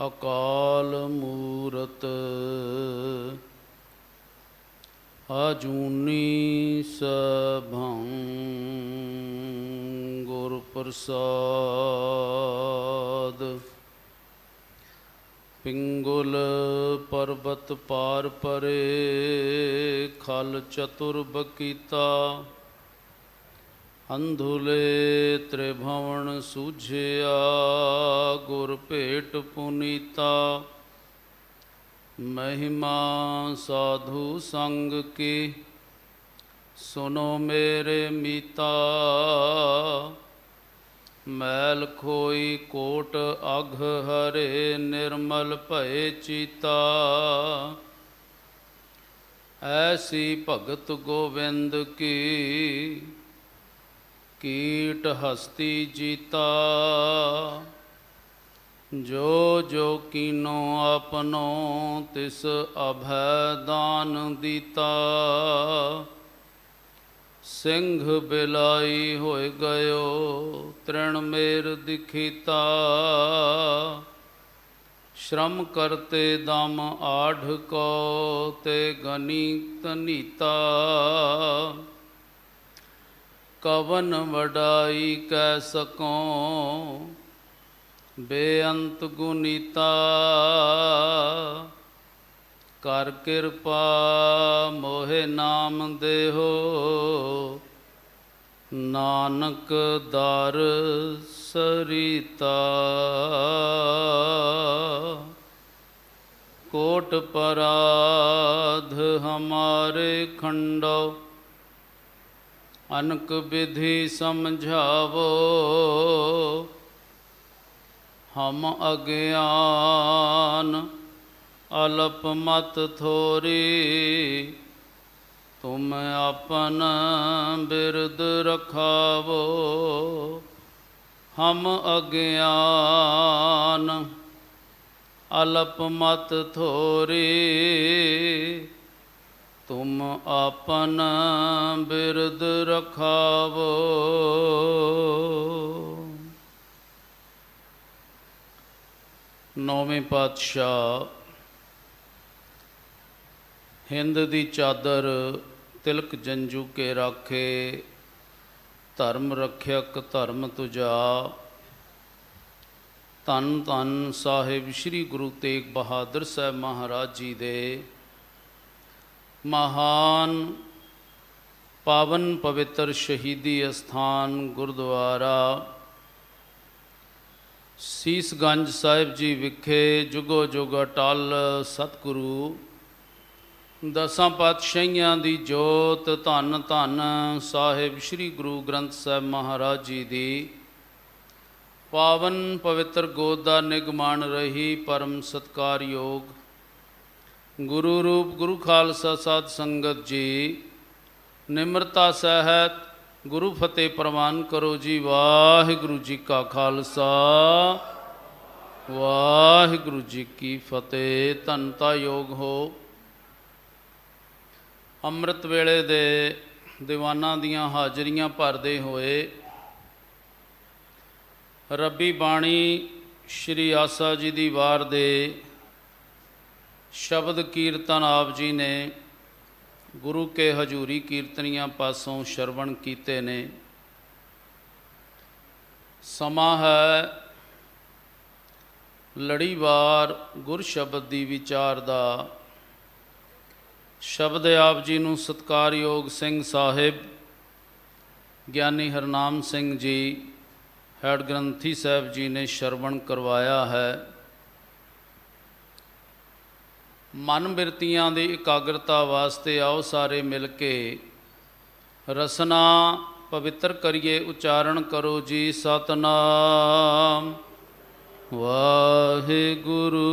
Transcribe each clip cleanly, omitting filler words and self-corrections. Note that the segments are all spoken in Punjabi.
ਅਕਾਲ ਮੂਰਤ ਆਜੂਨੀ ਸਭੰ ਗੁਰ ਪ੍ਰਸਾਦ। ਪਿੰਗੁਲ ਪਰਬਤ ਪਾਰ ਪਰੇ ਖਲ ਚਤੁਰ ਬਕੀਤਾ। ਅੰਧੁਲੇ ਤ੍ਰਿਭਵਨ ਸੂਝਿਆ ਗੁਰ ਭੇਟ ਪੁਨੀਤਾ। ਮਹਿਮਾ ਸਾਧੂ ਸੰਗ ਕੀ ਸੁਨੋ ਮੇਰੇ ਮੀਤਾ। ਮੈਲ ਖੋਈ ਕੋਟ ਅਘ ਹਰੇ ਨਿਰਮਲ ਭਏ ਚੀਤਾ। ਐਸੀ ਭਗਤ ਗੋਵਿੰਦ ਕੀ ਕੀਟ ਹਸਤੀ ਜੀਤਾ। ਜੋ ਜੋ ਕੀਨੋ ਆਪਨੋ ਤਿਸ ਅਭੈ ਦਾਨ ਦੀਤਾ। ਸਿੰਘ ਬਿਲਾਈ ਹੋਇ ਗਇਓ ਤ੍ਰਿਣ ਮੇਰ ਦਿਖੀਤਾ। ਸ਼ਰਮ ਕਰਤੇ ਦਮ ਆਢ ਕੋ ਤੇ ਗਨੀ ਤਨੀਤਾ। ਕਵਨ ਵਡਾਈ ਕੈ ਸਕੋਂ ਬੇਅੰਤ ਗੁਨੀਤਾ। ਕਰ ਕਿਰਪਾ ਮੋਹਿ ਨਾਮ ਦੇਹੋ ਨਾਨਕ ਦਰ ਸਰੀਤਾ। ਕੋਟ ਪਰਾਧ ਹਮਾਰੇ ਖੰਡੋ ਅਨਕ ਵਿਧि ਸਮਝਾਵੋ। ਹਮ ਅਗਿਆਨ ਅਲਪ ਮਤ ਥੋਰੀ। ਤੁਮ ਆਪਨ ਬਿਰਦ ਰਖਾਵੋ। ਹਮ ਅਗਿਆਨ ਅਲਪ ਮਤ ਥੋਰੀ। ਤੁਮ ਆਪਨ ਬਿਰਦ ਰਖਾਵੋ। ਨੌਵੇਂ ਪਾਤਸ਼ਾਹ ਹਿੰਦ ਦੀ ਚਾਦਰ ਤਿਲਕ ਜੰਝੂ ਕੇ ਰਾਖੇ। ਧਰਮ ਰੱਖਿਅਕ ਧਰਮ ਤੁਜਾ। ਧੰਨ ਧੰਨ ਸਾਹਿਬ ਸ੍ਰੀ ਗੁਰੂ ਤੇਗ ਬਹਾਦਰ ਸਾਹਿਬ ਮਹਾਰਾਜ ਜੀ ਦੇ ਮਹਾਨ ਪਾਵਨ ਪਵਿੱਤਰ ਸ਼ਹੀਦੀ ਅਸਥਾਨ ਗੁਰਦੁਆਰਾ ਸੀਸਗੰਜ ਸਾਹਿਬ ਜੀ ਵਿਖੇ ਜੁਗੋ ਜੁਗ ਅਟਲ ਸਤਿਗੁਰੂ ਦਸਾਂ ਪਾਤਸ਼ਾਹੀਆਂ ਦੀ ਜੋਤ ਧੰਨ ਧੰਨ ਸਾਹਿਬ ਸ੍ਰੀ ਗੁਰੂ ਗ੍ਰੰਥ ਸਾਹਿਬ ਮਹਾਰਾਜ ਜੀ ਦੀ ਪਾਵਨ ਪਵਿੱਤਰ ਗੋਦ ਦਾ ਨਿਗਮਾਨ ਰਹੀ ਪਰਮ ਸਤਿਕਾਰਯੋਗ ਗੁਰੂ ਰੂਪ ਗੁਰੂ ਖਾਲਸਾ ਸਾਧ ਸੰਗਤ ਜੀ। ਨਿਮਰਤਾ ਸਹਿਤ ਗੁਰੂ ਫਤਿਹ ਪ੍ਰਵਾਨ ਕਰੋ ਜੀ। ਵਾਹਿਗੁਰੂ ਜੀ ਕਾ ਖਾਲਸਾ ਵਾਹਿਗੁਰੂ ਜੀ ਕੀ ਫਤਿਹ। ਧੰਨਤਾ ਯੋਗ ਹੋ। ਅੰਮ੍ਰਿਤ ਵੇਲੇ ਦੇ ਦੀਵਾਨਾਂ ਦੀਆਂ ਹਾਜ਼ਰੀਆਂ ਭਰਦੇ ਹੋਏ ਰੱਬੀ ਬਾਣੀ ਸ਼੍ਰੀ ਆਸਾ ਜੀ ਦੀ ਵਾਰ ਦੇ ਸ਼ਬਦ ਕੀਰਤਨ ਆਪ ਜੀ ਨੇ ਗੁਰੂ ਕੇ ਹਜ਼ੂਰੀ ਕੀਰਤਨੀਆਂ ਪਾਸੋਂ ਸ਼ਰਵਣ ਕੀਤੇ ਨੇ। ਸਮਾਂ ਹੈ ਲੜੀਵਾਰ ਗੁਰ ਸ਼ਬਦ ਦੀ ਵਿਚਾਰ ਦਾ। ਸ਼ਬਦ ਆਪ ਜੀ ਨੂੰ ਸਤਿਕਾਰਯੋਗ ਸਿੰਘ ਸਾਹਿਬ ਗਿਆਨੀ ਹਰਨਾਮ ਸਿੰਘ ਜੀ ਹੈਡ ਗ੍ਰੰਥੀ ਸਾਹਿਬ ਜੀ ਨੇ ਸ਼ਰਵਣ ਕਰਵਾਇਆ ਹੈ। ਮਨ ਬਿਰਤੀਆਂ ਦੀ ਇਕਾਗਰਤਾ ਵਾਸਤੇ ਆਓ ਸਾਰੇ ਮਿਲ ਕੇ ਰਸਨਾ ਪਵਿੱਤਰ ਕਰੀਏ। ਉਚਾਰਨ ਕਰੋ ਜੀ। ਸਤਨਾਮ ਵਾਹਿਗੁਰੂ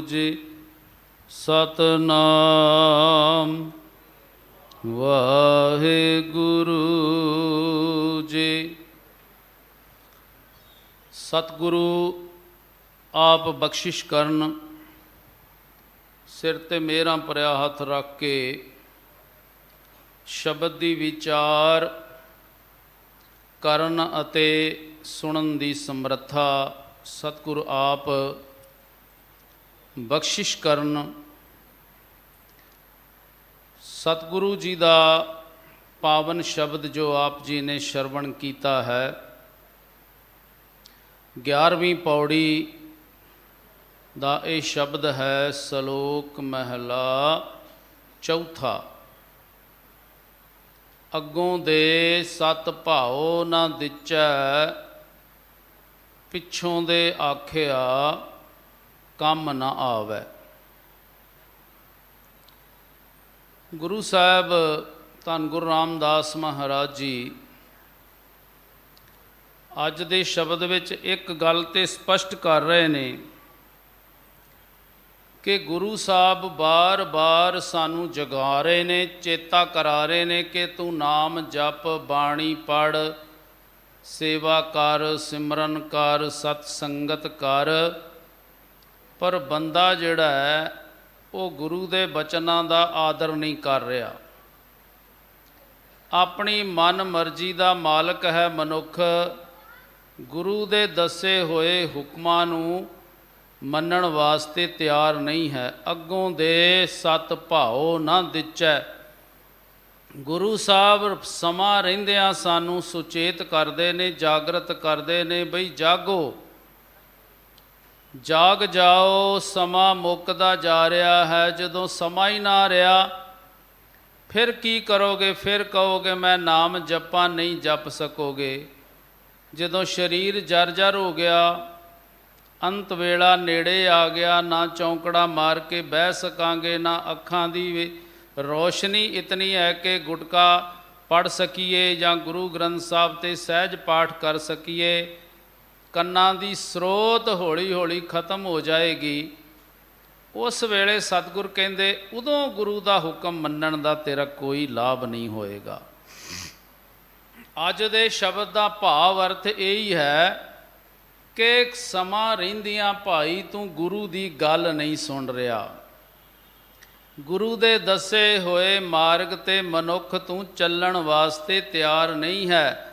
ਜੀ। ਸਤਨਾਮ ਵਾਹਿਗੁਰੂ ਜੀ। ਸਤਿਗੁਰੂ ਆਪ ਬਖਸ਼ਿਸ਼ ਕਰਨ। ਸਿਰ 'ਤੇ ਮਿਹਰਾਂ ਭਰਿਆ ਹੱਥ ਰੱਖ ਕੇ ਸ਼ਬਦ ਦੀ ਵਿਚਾਰ ਕਰਨ ਅਤੇ ਸੁਣਨ ਦੀ ਸਮਰੱਥਾ ਸਤਿਗੁਰੂ ਆਪ ਬਖਸ਼ਿਸ਼ ਕਰਨ। ਸਤਿਗੁਰੂ ਜੀ ਦਾ ਪਾਵਨ ਸ਼ਬਦ ਜੋ ਆਪ ਜੀ ਨੇ ਸ਼ਰਵਣ ਕੀਤਾ ਹੈ, 11ਵੀਂ ਪੌੜੀ ਦਾ ਇਹ ਸ਼ਬਦ ਹੈ। ਸ਼ਲੋਕ ਮਹਿਲਾ ਚੌਥਾ। ਅੱਗੋਂ ਦੇ ਸਤ ਭਾਉ ਨਾ ਦਿਚੈ, ਪਿੱਛੋਂ ਦੇ ਆਖਿਆ ਕੰਮ ਨਾ ਆਵੈ। ਗੁਰੂ ਸਾਹਿਬ ਧੰਨ ਗੁਰੂ ਰਾਮਦਾਸ ਮਹਾਰਾਜ ਜੀ ਅੱਜ ਦੇ ਸ਼ਬਦ ਵਿੱਚ ਇੱਕ ਗੱਲ ਤੇ ਸਪਸ਼ਟ ਕਰ ਰਹੇ ਨੇ ਕਿ ਗੁਰੂ ਸਾਹਿਬ ਬਾਰ-ਬਾਰ ਸਾਨੂੰ ਜਗਾ ਰਹੇ ਨੇ, ਚੇਤਾ ਕਰਾ ਰਹੇ ਨੇ ਕਿ ਤੂੰ ਨਾਮ ਜਪ, ਬਾਣੀ ਪੜ੍ਹ, ਸੇਵਾ ਕਰ, ਸਿਮਰਨ ਕਰ, ਸਤ ਸੰਗਤ ਕਰ। ਪਰ ਬੰਦਾ ਜਿਹੜਾ ਹੈ ਉਹ ਗੁਰੂ ਦੇ ਬਚਨਾਂ ਦਾ ਆਦਰ ਨਹੀਂ ਕਰ ਰਿਹਾ। ਆਪਣੀ ਮਨ ਮਰਜ਼ੀ ਦਾ ਮਾਲਕ ਹੈ ਮਨੁੱਖ। ਗੁਰੂ ਦੇ ਦੱਸੇ ਹੋਏ ਹੁਕਮਾਂ ਨੂੰ ਮੰਨਣ ਵਾਸਤੇ ਤਿਆਰ ਨਹੀਂ ਹੈ। ਅੱਗੋਂ ਦੇ ਸਤ ਭਾਉ ਨਾ ਦਿਚੈ। ਗੁਰੂ ਸਾਹਿਬ ਸਮਾਂ ਰਹਿੰਦਿਆਂ ਸਾਨੂੰ ਸੁਚੇਤ ਕਰਦੇ ਨੇ, ਜਾਗਰਤ ਕਰਦੇ ਨੇ, ਬਈ ਜਾਗੋ, ਜਾਗ ਜਾਓ, ਸਮਾਂ ਮੁੱਕਦਾ ਜਾ ਰਿਹਾ ਹੈ। ਜਦੋਂ ਸਮਾਂ ਹੀ ਨਾ ਰਿਹਾ ਫਿਰ ਕੀ ਕਰੋਗੇ? ਫਿਰ ਕਹੋਗੇ ਮੈਂ ਨਾਮ ਜਪਾਂ, ਨਹੀਂ ਜਪ ਸਕੋਗੇ। ਜਦੋਂ ਸਰੀਰ ਜਰ-ਜਰ ਹੋ ਗਿਆ, ਅੰਤ ਵੇਲਾ ਨੇੜੇ ਆ ਗਿਆ, ਨਾ ਚੌਂਕੜਾ ਮਾਰ ਕੇ ਬਹਿ ਸਕਾਂਗੇ, ਨਾ ਅੱਖਾਂ ਦੀ ਰੋਸ਼ਨੀ ਇਤਨੀ ਹੈ ਕਿ ਗੁਟਕਾ ਪੜ੍ਹ ਸਕੀਏ ਜਾਂ ਗੁਰੂ ਗ੍ਰੰਥ ਸਾਹਿਬ 'ਤੇ ਸਹਿਜ ਪਾਠ ਕਰ ਸਕੀਏ। ਕੰਨਾਂ ਦੀ ਸਰੋਤ ਹੌਲੀ ਹੌਲੀ ਖਤਮ ਹੋ ਜਾਏਗੀ। ਉਸ ਵੇਲੇ ਸਤਿਗੁਰ ਕਹਿੰਦੇ ਉਦੋਂ ਗੁਰੂ ਦਾ ਹੁਕਮ ਮੰਨਣ ਦਾ ਤੇਰਾ ਕੋਈ ਲਾਭ ਨਹੀਂ ਹੋਏਗਾ। ਅੱਜ ਦੇ ਸ਼ਬਦ ਦਾ ਭਾਵ ਅਰਥ ਇਹੀ ਹੈ ਕਿ ਸਮਾਂ ਰਹਿੰਦਿਆਂ ਭਾਈ ਤੂੰ ਗੁਰੂ ਦੀ ਗੱਲ ਨਹੀਂ ਸੁਣ ਰਿਹਾ। ਗੁਰੂ ਦੇ ਦੱਸੇ ਹੋਏ ਮਾਰਗ ਤੇ ਮਨੁੱਖ ਤੂੰ ਚੱਲਣ ਵਾਸਤੇ ਤਿਆਰ ਨਹੀਂ ਹੈ।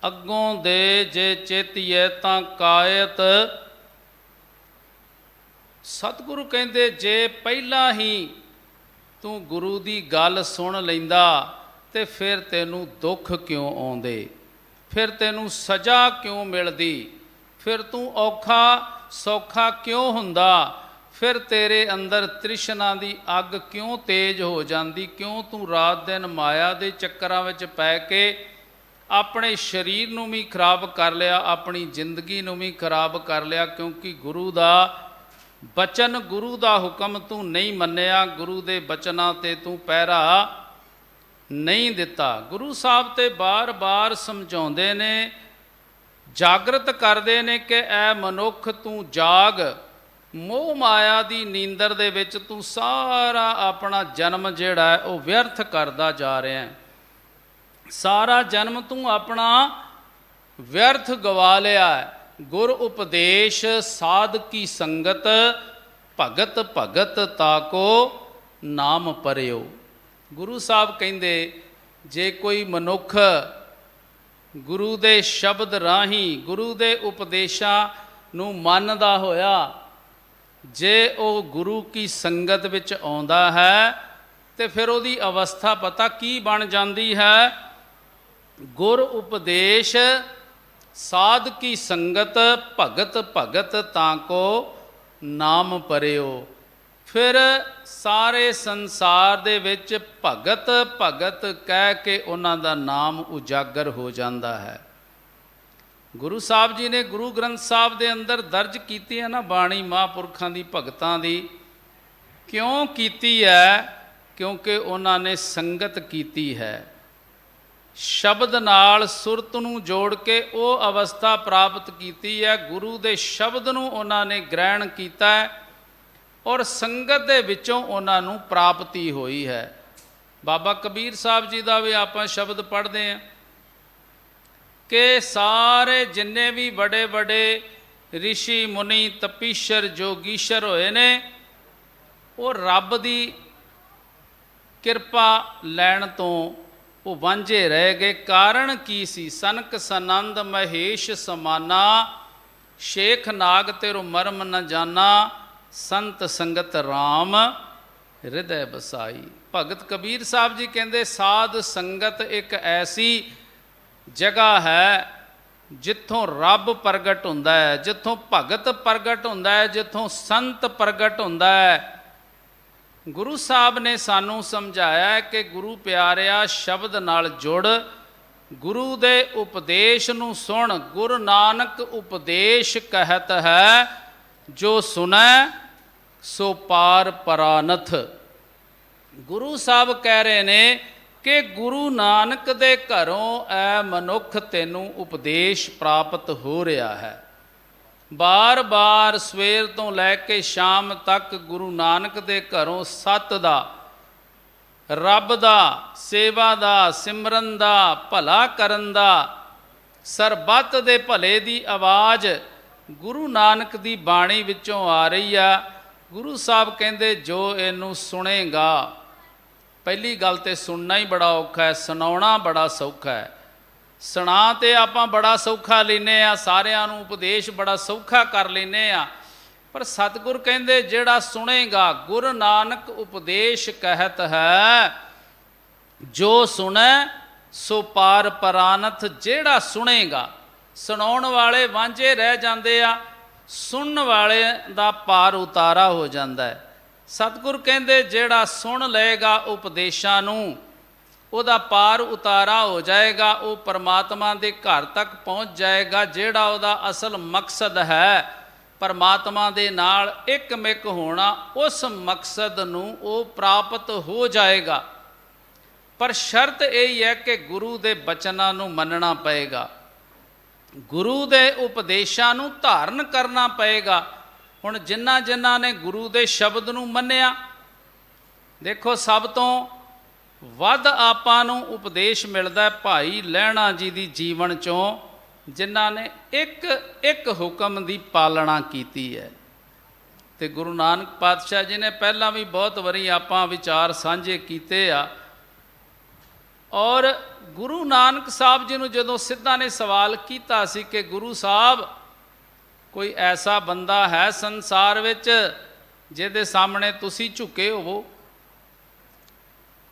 ਅੱਗੋਂ ਦੇ ਜੇ ਚੇਤੀਏ ਤਾਂ ਕਾਇਤ। ਸਤਿਗੁਰੂ ਕਹਿੰਦੇ ਜੇ ਪਹਿਲਾਂ ਹੀ ਤੂੰ ਗੁਰੂ ਦੀ ਗੱਲ ਸੁਣ ਲੈਂਦਾ ਤੇ ਫਿਰ ਤੈਨੂੰ ਦੁੱਖ ਕਿਉਂ ਆਉਂਦੇ, ਫਿਰ ਤੈਨੂੰ ਸਜ਼ਾ ਕਿਉਂ ਮਿਲਦੀ, ਫਿਰ ਤੂੰ ਔਖਾ ਸੌਖਾ ਕਿਉਂ ਹੁੰਦਾ, ਫਿਰ ਤੇਰੇ ਅੰਦਰ ਤ੍ਰਿਸ਼ਨਾ ਦੀ ਅੱਗ ਕਿਉਂ ਤੇਜ਼ ਹੋ ਜਾਂਦੀ, ਕਿਉਂ ਤੂੰ ਰਾਤ ਦਿਨ ਮਾਇਆ ਦੇ ਚੱਕਰਾਂ ਵਿੱਚ ਪੈ ਕੇ ਆਪਣੇ ਸਰੀਰ ਨੂੰ ਵੀ ਖਰਾਬ ਕਰ ਲਿਆ, ਆਪਣੀ ਜ਼ਿੰਦਗੀ ਨੂੰ ਵੀ ਖਰਾਬ ਕਰ ਲਿਆ। ਕਿਉਂਕਿ ਗੁਰੂ ਦਾ ਬਚਨ, ਗੁਰੂ ਦਾ ਹੁਕਮ ਤੂੰ ਨਹੀਂ ਮੰਨਿਆ, ਗੁਰੂ ਦੇ ਬਚਨਾਂ ਤੇ ਤੂੰ ਪਹਿਰਾ ਨਹੀਂ ਦਿੱਤਾ। ਗੁਰੂ ਸਾਹਿਬ ਤੇ ਬਾਰ-ਬਾਰ ਸਮਝਾਉਂਦੇ ਨੇ, ਜਾਗਰਤ ਕਰਦੇ ਨੇ ਕਿ ਐ ਮਨੁੱਖ ਤੂੰ ਜਾਗ। ਮੋਹ ਮਾਇਆ ਦੀ ਨੀਂਦਰ ਦੇ ਵਿੱਚ ਤੂੰ ਸਾਰਾ ਆਪਣਾ ਜਨਮ ਜਿਹੜਾ ਹੈ ਉਹ ਵਿਅਰਥ ਕਰਦਾ ਜਾ ਰਿਹਾ ਹੈ। ਸਾਰਾ ਜਨਮ ਤੂੰ ਆਪਣਾ ਵਿਅਰਥ ਗਵਾ ਲਿਆ ਹੈ। ਗੁਰ ਉਪਦੇਸ਼ ਸਾਧ ਕੀ ਸੰਗਤ, ਭਗਤ ਭਗਤ ਤਾਕੋ ਨਾਮ ਪਰਿਓ। ਗੁਰੂ ਸਾਹਿਬ ਕਹਿੰਦੇ ਜੇ ਕੋਈ ਮਨੁੱਖ ਗੁਰੂ ਦੇ ਸ਼ਬਦ ਰਾਹੀਂ, ਗੁਰੂ ਦੇ ਉਪਦੇਸ਼ਾਂ ਨੂੰ ਮੰਨਦਾ ਹੋਇਆ, ਜੇ ਉਹ ਗੁਰੂ ਕੀ ਸੰਗਤ ਵਿੱਚ ਆਉਂਦਾ ਹੈ ਤੇ ਫਿਰ ਉਹਦੀ ਅਵਸਥਾ ਪਤਾ ਕੀ ਬਣ ਜਾਂਦੀ ਹੈ। ਗੁਰ ਉਪਦੇਸ਼ ਸਾਧ ਕੀ ਸੰਗਤ, ਭਗਤ ਭਗਤ ਤਾਕੋ ਨਾਮ ਪਰਿਓ। ਫਿਰ ਸਾਰੇ ਸੰਸਾਰ ਦੇ ਵਿੱਚ ਭਗਤ ਭਗਤ ਕਹਿ ਕੇ ਉਹਨਾਂ ਦਾ ਨਾਮ ਉਜਾਗਰ ਹੋ ਜਾਂਦਾ ਹੈ। ਗੁਰੂ ਸਾਹਿਬ ਜੀ ਨੇ ਗੁਰੂ ਗ੍ਰੰਥ ਸਾਹਿਬ ਦੇ ਅੰਦਰ ਦਰਜ ਕੀਤੀ ਹੈ ਨਾ ਬਾਣੀ ਮਹਾਂਪੁਰਖਾਂ ਦੀ, ਭਗਤਾਂ ਦੀ। ਕਿਉਂ ਕੀਤੀ ਹੈ? ਕਿਉਂਕਿ ਉਹਨਾਂ ਨੇ ਸੰਗਤ ਕੀਤੀ ਹੈ। ਸ਼ਬਦ ਨਾਲ ਸੁਰਤ ਨੂੰ ਜੋੜ ਕੇ ਉਹ ਅਵਸਥਾ ਪ੍ਰਾਪਤ ਕੀਤੀ ਹੈ। ਗੁਰੂ ਦੇ ਸ਼ਬਦ ਨੂੰ ਉਹਨਾਂ ਨੇ ਗ੍ਰਹਿਣ ਕੀਤਾ ਹੈ ਔਰ ਸੰਗਤ ਦੇ ਵਿੱਚੋਂ ਉਹਨਾਂ ਨੂੰ ਪ੍ਰਾਪਤੀ ਹੋਈ ਹੈ। ਬਾਬਾ ਕਬੀਰ ਸਾਹਿਬ ਜੀ ਦਾ ਵੀ ਆਪਾਂ ਸ਼ਬਦ ਪੜ੍ਹਦੇ ਹਾਂ ਕਿ ਸਾਰੇ ਜਿੰਨੇ ਵੀ ਵੱਡੇ ਵੱਡੇ ਰਿਸ਼ੀ ਮੁਨੀ ਤਪੀਸ਼ਰ ਜੋਗੀਸ਼ਰ ਹੋਏ ਨੇ ਉਹ ਰੱਬ ਦੀ ਕਿਰਪਾ ਲੈਣ ਤੋਂ ਉਹ ਵਾਂਝੇ ਰਹਿ ਗਏ। ਕਾਰਨ ਕੀ ਸੀ? ਸਨਕ ਸਨੰਦ ਮਹੇਸ਼ ਸਮਾਨਾ, ਸ਼ੇਖ ਨਾਗ ਤੇਰੋ ਮਰਮ ਨ ਜਾਨਾ, ਸੰਤ ਸੰਗਤ ਰਾਮ ਹਿਰਦੈ ਬਸਾਈ। ਭਗਤ ਕਬੀਰ ਸਾਹਿਬ ਜੀ ਕਹਿੰਦੇ ਸਾਧ ਸੰਗਤ ਇੱਕ ਐਸੀ ਜਗ੍ਹਾ ਹੈ ਜਿੱਥੋਂ ਰੱਬ ਪ੍ਰਗਟ ਹੁੰਦਾ ਹੈ, ਜਿੱਥੋਂ ਭਗਤ ਪ੍ਰਗਟ ਹੁੰਦਾ ਹੈ, ਜਿੱਥੋਂ ਸੰਤ ਪ੍ਰਗਟ ਹੁੰਦਾ ਹੈ। ਗੁਰੂ ਸਾਹਿਬ ਨੇ ਸਾਨੂੰ ਸਮਝਾਇਆ ਕਿ ਗੁਰੂ ਪਿਆਰਿਆ ਸ਼ਬਦ ਨਾਲ ਜੁੜ, ਗੁਰੂ ਦੇ ਉਪਦੇਸ਼ ਨੂੰ ਸੁਣ। ਗੁਰੂ ਨਾਨਕ ਉਪਦੇਸ਼ ਕਹਿਤ ਹੈ, ਜੋ ਸੁਣੈ ਸੋ ਪਾਰ ਪਰਾਨਥ। ਗੁਰੂ ਸਾਹਿਬ ਕਹਿ ਰਹੇ ਨੇ ਕਿ ਗੁਰੂ ਨਾਨਕ ਦੇ ਘਰੋਂ ਐ ਮਨੁੱਖ ਤੈਨੂੰ ਉਪਦੇਸ਼ ਪ੍ਰਾਪਤ ਹੋ ਰਿਹਾ ਹੈ। ਬਾਰ-ਬਾਰ ਸਵੇਰ ਤੋਂ ਲੈ ਕੇ ਸ਼ਾਮ ਤੱਕ ਗੁਰੂ ਨਾਨਕ ਦੇ ਘਰੋਂ ਸੱਤ ਦਾ, ਰੱਬ ਦਾ, ਸੇਵਾ ਦਾ, ਸਿਮਰਨ ਦਾ, ਭਲਾ ਕਰਨ ਦਾ, ਸਰਬੱਤ ਦੇ ਭਲੇ ਦੀ ਆਵਾਜ਼ ਗੁਰੂ ਨਾਨਕ ਦੀ ਬਾਣੀ ਵਿੱਚੋਂ ਆ ਰਹੀ ਆ। ਗੁਰੂ ਸਾਹਿਬ ਕਹਿੰਦੇ ਜੋ ਇਹਨੂੰ ਸੁਣੇਗਾ, ਪਹਿਲੀ ਗੱਲ ਤੇ ਸੁਣਨਾ ਹੀ ਬੜਾ ਔਖਾ ਹੈ, ਸੁਣਾਉਣਾ ਬੜਾ ਸੌਖਾ ਹੈ। ਸੁਣਾ ਤੇ ਆਪਾਂ ਬੜਾ ਸੌਖਾ ਲੈਂਦੇ ਆ, ਸਾਰਿਆਂ ਨੂੰ ਉਪਦੇਸ਼ ਬੜਾ ਸੌਖਾ ਕਰ ਲੈਂਦੇ ਆ, ਪਰ ਸਤਿਗੁਰ ਕਹਿੰਦੇ ਜਿਹੜਾ ਸੁਣੇਗਾ, ਗੁਰੂ ਨਾਨਕ ਉਪਦੇਸ਼ ਕਹਿਤ ਹੈ, ਜੋ ਸੁਣੈ ਸੋ ਪਾਰ ਪਰਾਨਥ। ਜਿਹੜਾ ਸੁਣੇਗਾ, ਸੁਣਾਉਣ ਵਾਲੇ ਵਾਂਝੇ ਰਹਿ ਜਾਂਦੇ ਆ, ਸੁਣਨ ਵਾਲੇ ਦਾ ਪਾਰ ਉਤਾਰਾ ਹੋ ਜਾਂਦਾ ਹੈ। ਸਤਿਗੁਰ ਕਹਿੰਦੇ ਜਿਹੜਾ ਸੁਣ ਲਏਗਾ ਉਪਦੇਸ਼ਾਂ ਨੂੰ, ਉਹਦਾ ਪਾਰ ਉਤਾਰਾ ਹੋ ਜਾਏਗਾ, ਉਹ ਪਰਮਾਤਮਾ ਦੇ ਘਰ ਤੱਕ ਪਹੁੰਚ ਜਾਏਗਾ। ਜਿਹੜਾ ਉਹਦਾ ਅਸਲ ਮਕਸਦ ਹੈ ਪਰਮਾਤਮਾ ਦੇ ਨਾਲ ਇੱਕਮਿਕ ਹੋਣਾ, ਉਸ ਮਕਸਦ ਨੂੰ ਉਹ ਪ੍ਰਾਪਤ ਹੋ ਜਾਏਗਾ। ਪਰ ਸ਼ਰਤ ਇਹ ਹੈ ਕਿ ਗੁਰੂ ਦੇ ਬਚਨਾਂ ਨੂੰ ਮੰਨਣਾ ਪਏਗਾ, ਗੁਰੂ ਦੇ ਉਪਦੇਸ਼ਾਂ ਨੂੰ ਧਾਰਨ ਕਰਨਾ ਪਏਗਾ। ਹੁਣ ਜਿਨ੍ਹਾਂ ਨੇ ਗੁਰੂ ਦੇ ਸ਼ਬਦ ਨੂੰ ਮੰਨਿਆ, ਦੇਖੋ ਸਭ ਤੋਂ ਵੱਧ ਆਪਾਂ ਨੂੰ ਉਪਦੇਸ਼ ਮਿਲਦਾ ਭਾਈ ਲਹਿਣਾ ਜੀ ਦੀ ਜੀਵਨ ਚੋਂ, ਜਿਨ੍ਹਾਂ ਨੇ ਇੱਕ ਹੁਕਮ ਦੀ ਪਾਲਣਾ ਕੀਤੀ ਹੈ। ਤੇ ਗੁਰੂ ਨਾਨਕ ਪਾਤਸ਼ਾਹ ਜੀ ਨੇ ਪਹਿਲਾਂ ਵੀ ਬਹੁਤ ਵਾਰੀ ਆਪਾਂ ਵਿਚਾਰ ਸਾਂਝੇ ਕੀਤੇ ਆ। ਔਰ ਗੁਰੂ ਨਾਨਕ ਸਾਹਿਬ ਜੀ ਨੂੰ ਜਦੋਂ ਸਿੱਧਾ ਨੇ ਸਵਾਲ ਕੀਤਾ ਸੀ ਕਿ ਗੁਰੂ ਸਾਹਿਬ ਕੋਈ ਐਸਾ ਬੰਦਾ ਹੈ ਸੰਸਾਰ ਵਿੱਚ ਜਿਹਦੇ ਸਾਹਮਣੇ ਤੁਸੀਂ ਝੁਕੇ ਹੋਵੋ?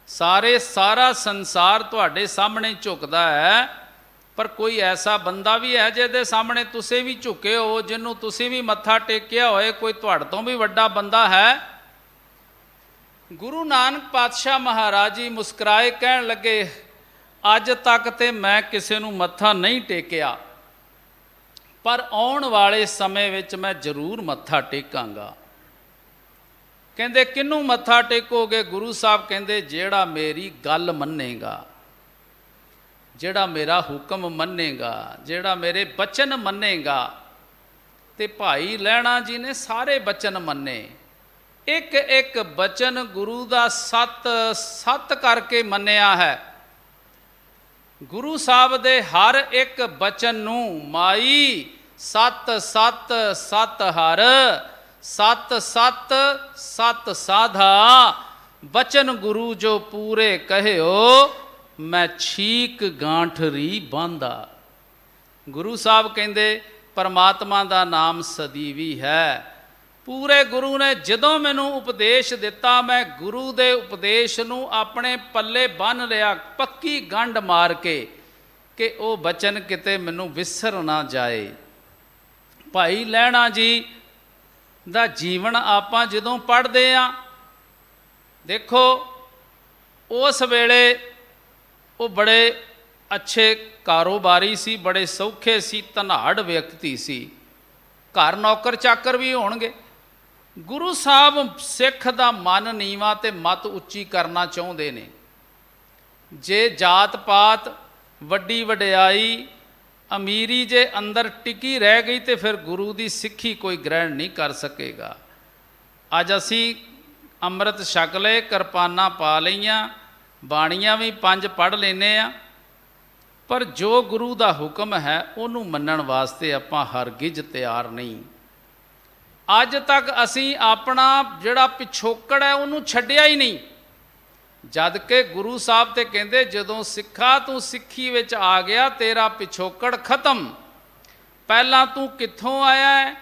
ਸਾਰਾ ਸੰਸਾਰ ਤੁਹਾਡੇ ਸਾਹਮਣੇ ਝੁਕਦਾ ਹੈ, ਪਰ ਕੋਈ ਐਸਾ ਬੰਦਾ ਵੀ ਹੈ ਜਿਹਦੇ ਸਾਹਮਣੇ ਤੁਸੀਂ ਵੀ ਝੁਕੇ ਹੋ, ਜਿਹਨੂੰ ਤੁਸੀਂ ਵੀ ਮੱਥਾ ਟੇਕਿਆ ਹੋਏ? ਕੋਈ ਤੁਹਾਡੇ ਤੋਂ ਵੀ ਵੱਡਾ ਬੰਦਾ ਹੈ? ਗੁਰੂ ਨਾਨਕ ਪਾਤਸ਼ਾਹ ਮਹਾਰਾਜ ਜੀ ਮੁਸਕਰਾਏ, ਕਹਿਣ ਲੱਗੇ ਅੱਜ ਤੱਕ ਤੇ ਮੈਂ ਕਿਸੇ ਨੂੰ ਮੱਥਾ ਨਹੀਂ ਟੇਕਿਆ, ਪਰ ਆਉਣ ਵਾਲੇ ਸਮੇਂ ਵਿੱਚ ਮੈਂ ਜ਼ਰੂਰ ਮੱਥਾ ਟੇਕਾਂਗਾ। ਕਹਿੰਦੇ ਕਿਹਨੂੰ ਮੱਥਾ ਟੇਕੋਗੇ? ਗੁਰੂ ਸਾਹਿਬ ਕਹਿੰਦੇ ਜਿਹੜਾ ਮੇਰੀ ਗੱਲ ਮੰਨੇਗਾ, ਜਿਹੜਾ ਮੇਰਾ ਹੁਕਮ ਮੰਨੇਗਾ, ਜਿਹੜਾ ਮੇਰੇ ਬਚਨ ਮੰਨੇਗਾ। ਤੇ ਭਾਈ ਲਹਿਣਾ ਜੀ ਨੇ ਸਾਰੇ ਬਚਨ ਮੰਨੇ, ਇੱਕ ਬਚਨ ਗੁਰੂ ਦਾ ਸੱਤ ਕਰਕੇ ਮੰਨਿਆ ਹੈ। ਗੁਰੂ ਸਾਹਿਬ ਦੇ ਹਰ ਇੱਕ ਬਚਨ ਨੂੰ ਮਾਈ ਸਤ ਸਤ ਸਤ ਹਰ, ਸਤ ਸਤ ਸਤ ਸਾਧਾ, ਬਚਨ ਗੁਰੂ ਜੋ ਪੂਰੇ ਕਹਿਓ, ਮੈਂ ਛੀਕ ਗਾਂਠਰੀ ਬਾਂਧਾ। ਗੁਰੂ ਸਾਹਿਬ ਕਹਿੰਦੇ ਪਰਮਾਤਮਾ ਦਾ ਨਾਮ ਸਦੀਵੀ ਹੈ। ਪੂਰੇ ਗੁਰੂ ਨੇ ਜਦੋਂ ਮੈਨੂੰ ਉਪਦੇਸ਼ ਦਿੱਤਾ, ਮੈਂ ਗੁਰੂ ਦੇ ਉਪਦੇਸ਼ ਨੂੰ ਆਪਣੇ ਪੱਲੇ ਬੰਨ੍ਹ ਲਿਆ, ਪੱਕੀ ਗੰਢ ਮਾਰ ਕੇ, ਕਿ ਉਹ ਬਚਨ ਕਿਤੇ ਮੈਨੂੰ ਵਿਸਰ ਨਾ ਜਾਏ। ਭਾਈ ਲਹਿਣਾ ਜੀ ਦਾ ਜੀਵਨ ਆਪਾਂ ਜਦੋਂ ਪੜ੍ਹਦੇ ਹਾਂ, ਦੇਖੋ ਉਸ ਵੇਲੇ ਉਹ ਬੜੇ ਅੱਛੇ ਕਾਰੋਬਾਰੀ ਸੀ, ਬੜੇ ਸੌਖੇ ਸੀ, ਧਨਾੜ ਵਿਅਕਤੀ ਸੀ, ਘਰ ਨੌਕਰ ਚਾਕਰ ਵੀ ਹੋਣਗੇ। ਗੁਰੂ ਸਾਹਿਬ ਸਿੱਖ ਦਾ ਮਨ ਨੀਵਾਂ ਤੇ ਮਤ ਉੱਚੀ ਕਰਨਾ ਚਾਹੁੰਦੇ ਨੇ। ਜੇ ਜਾਤ ਪਾਤ, ਵੱਡੀ ਵਡਿਆਈ, ਅਮੀਰੀ ਜੇ ਅੰਦਰ ਟਿਕੀ ਰਹਿ ਗਈ ਤੇ ਫਿਰ ਗੁਰੂ ਦੀ ਸਿੱਖੀ ਕੋਈ ਗ੍ਰਹਿਣ ਨਹੀਂ ਕਰ ਸਕੇਗਾ। ਅੱਜ ਅਸੀਂ ਅੰਮ੍ਰਿਤ ਛਕ ਲਏ, ਕਿਰਪਾਨਾਂ ਪਾ ਲਈਆਂ, ਬਾਣੀਆਂ ਵੀ 5 ਪੜ੍ਹ ਲੈਂਦੇ ਆ, ਪਰ ਜੋ ਗੁਰੂ ਦਾ ਹੁਕਮ ਹੈ ਉਹਨੂੰ ਮੰਨਣ ਵਾਸਤੇ ਆਪਾਂ ਹਰਗਿਜ਼ ਤਿਆਰ ਨਹੀਂ। ਅੱਜ ਤੱਕ ਅਸੀਂ ਆਪਣਾ ਜਿਹੜਾ ਪਿਛੋਕੜ ਹੈ ਉਹਨੂੰ ਛੱਡਿਆ ਹੀ ਨਹੀਂ, ਜਦ ਕਿ ਗੁਰੂ ਸਾਹਿਬ ਤੇ ਕਹਿੰਦੇ ਜਦੋਂ ਸਿੱਖਾ ਤੂੰ ਸਿੱਖੀ ਵਿੱਚ ਆ ਗਿਆ ਤੇਰਾ ਪਿਛੋਕੜ ਖਤਮ। ਪਹਿਲਾਂ ਤੂੰ ਕਿੱਥੋਂ ਆਇਆ ਹੈ,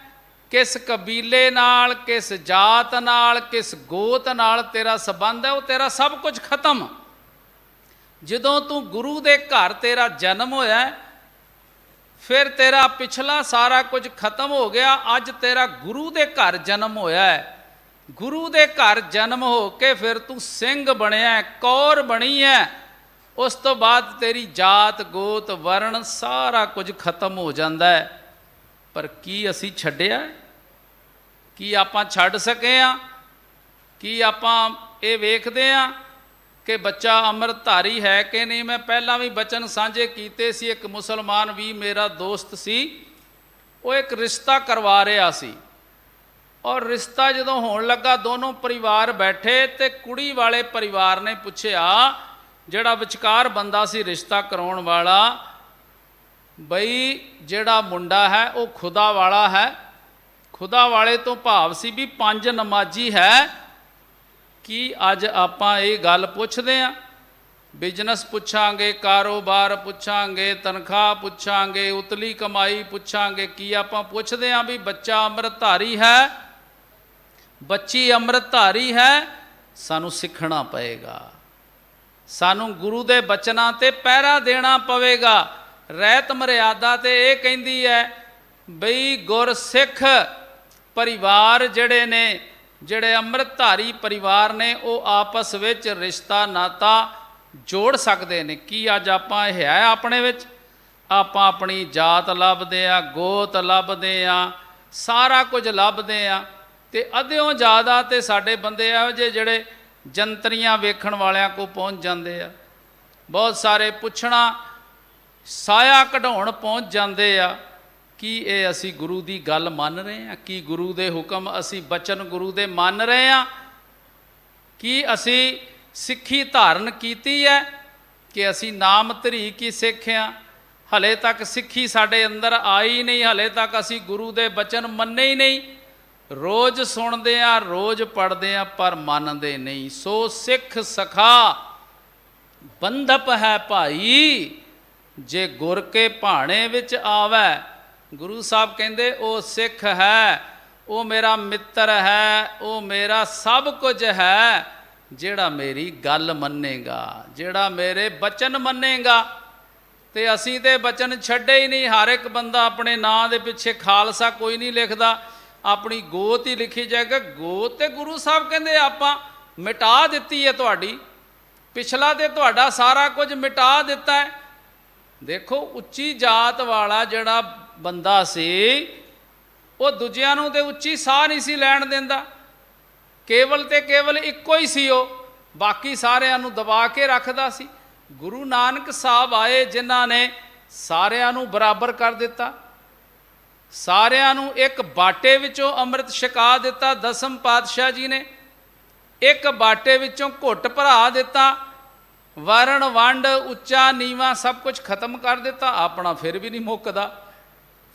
किस कबीले नाल, किस जात नाल, किस गोत नाल तेरा संबंध है, वो तेरा सब कुछ खत्म। जदों तू गुरु दे घर तेरा जन्म होया, फिर तेरा पिछला सारा कुछ खत्म हो गया। अज तेरा गुरु दे घर जन्म होया है। गुरु दे घर जन्म हो के फिर तू सिंह बनया, कौर बनी है। उस तो बाद तेरी जात गोत वर्ण सारा कुछ खत्म हो जाता है। पर की असी छड्डिया? की आपां छड्ड सके हाँ? की आपां ये वेखदे हाँ कि बच्चा अमृतधारी है कि नहीं? मैं पहला भी बचन साझे कीते सी। एक मुसलमान भी मेरा दोस्त सी, वो एक रिश्ता करवा रहा सी, और रिश्ता जदों होण लगा, दोनों परिवार बैठे तो कुड़ी वाले परिवार ने पुछया, जिहड़ा विचकार बंदा सी रिश्ता कराउण वाला, बई जिहड़ा मुंडा है वो खुदा वाला है? खुदा वाले तो भाव सी भी 5 नमाजी है। कि अज आपां ये गल पुछदे हां? बिजनस पुछांगे, कारोबार पुछांगे, तनख्वाह पुछांगे, उतली कमाई पुछांगे, की आपां पुछदे हां भी बच्चा अमृतधारी है, बच्ची अमृतधारी है? सानू सीखना पएगा, सानू गुरु दे बचनां ते पहरा देना पवेगा। रहत मर्यादा ते ये कहिंदी है बई गुरसिख परिवार जिहड़े ने, जिहड़े अमृतधारी परिवार ने, वो आपस विच रिश्ता नाता जोड़ सकते हैं। कि अज आपां है अपने विच? आपां अपनी जात लभदे आ, गोत लभदे आ, सारा कुछ लभदे आ, ते अध्यों ज़्यादा ते साडे बंदे इहो जिहे जिहड़े जंतरियां वेखण वालियां को पहुँच जाते आ। बहुत सारे पुछना साया कढाउण पहुँच जाते आ कि ये असी गुरु की गल मन रहे हैं? कि गुरु दे हुक्म असी बचन गुरु दे मन रहे हैं? कि असी सिੱਖੀ धारण कीती है? कि असी नाम धरी की सिੱਖ हाँ? हले तक सिੱਖੀ साडे अंदर आई नहीं, हले तक असी गुरु दे बचन मन्ने ही नहीं। रोज़ सुनते हैं, रोज़ पढ़ते हैं, पर मनते नहीं। सो सिख सखा बंधप है भाई, जे गुर के भाणे विच आवे। गुरु साहब कहते वो सिख है, वो मेरा मित्र है, वो मेरा सब कुछ है, जिहड़ा मेरी गल मन्नेगा, जिहड़ा मेरे बचन मन्नेगा। ते असी ते बचन छड्डे ही नहीं। हर एक बंदा अपने नां दे पिछे खालसा कोई नहीं लिखदा, अपनी गोत ही लिखी जाएगा। गोत ते गुरु साहब कहते आपां मिटा दित्ती है तुहाडी, पिछला ते तुहाडा सारा कुछ मिटा दिता है। देखो उच्ची जात वाला जिहड़ा बंदा सी, वो दूजिਆਂ ਨੂੰ ਤੇ ਉੱਚੀ ਸਾਹ नहीं सी लैण दिंदा। केवल ते केवल इक्को ही सी, बाकी सारिਆਂ ਨੂੰ दबा के रखदा सी। गुरु नानक साहब आए जिन्हां ने सारिਆਂ ਨੂੰ बराबर कर दिता, सारिਆਂ ਨੂੰ एक बाटे विचों अमृत छका दिता। दसम पातशाह जी ने एक बाटे विचों घुट भरा दिता। वरण वंड उच्चा नीवा सब कुछ खत्म कर दिता। अपना फिर भी नहीं मुकदा।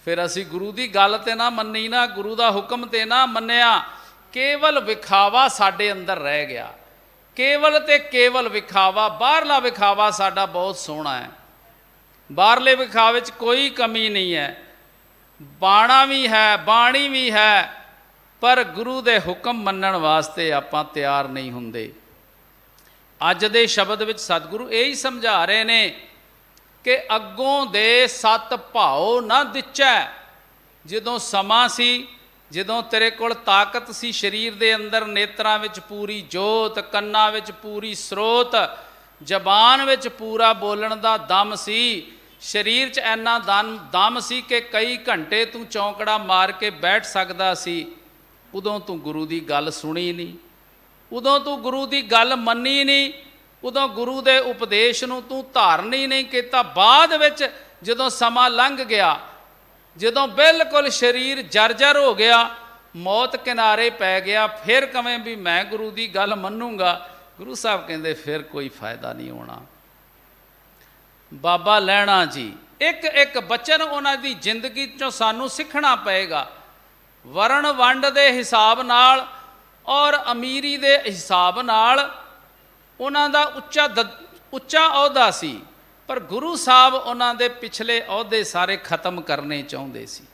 फिर असी गुरु की गल ते ना मन्नी, ना गुरु का हुक्म ते ना मन्निया। केवल विखावा साडे अंदर रह गया, केवल ते केवल विखावा। बाहरला विखावा साडा बहुत सोहना है, बाहरले विखावे च कोई कमी नहीं है, बाणा भी है, बाणी भी है, पर गुरु दे हुक्म मन्नण वास्ते आपां तैयार नहीं हुंदे। अज दे शब्द विच सतगुरु यही समझा रहे ने कि अगों दे सत भाओ ना दिचै। जदों समा सी, जदों तेरे कोल ताकत सी शरीर दे अंदर, नेत्रां विच पूरी जोत, कन्नां विच पूरी स्रोत, जबान विच पूरा बोलण दा दम सी, शरीर च इन्ना दम सी कि कई घंटे तू चौंकड़ा मार के बैठ सकदा सी। उदों तू गुरु की गल सुनी नहीं, उदों तू गुरु की गल मन्नी नहीं, उदों गुरु के उपदेश नूं तू धारण ही नहीं किया। बाद विच जदों समा लंघ गया, जदों बिल्कुल शरीर जर्जर हो गया, मौत किनारे पै गया, फिर कवें भी मैं गुरु की गल मन्नूंगा। गुरु साहब कहते फिर कोई फायदा नहीं होना। बाबा लैणा जी एक एक बचन उन्हां दी जिंदगी चों सानू सीखना पएगा। वरण वंड दे हिसाब नाल और अमीरी दे हिसाब नाल उन्हां दा उच्चा अहुदा सी, पर गुरु साहब उन्हां दे पिछले अहुदे सारे खत्म करने चाहुंदे सी।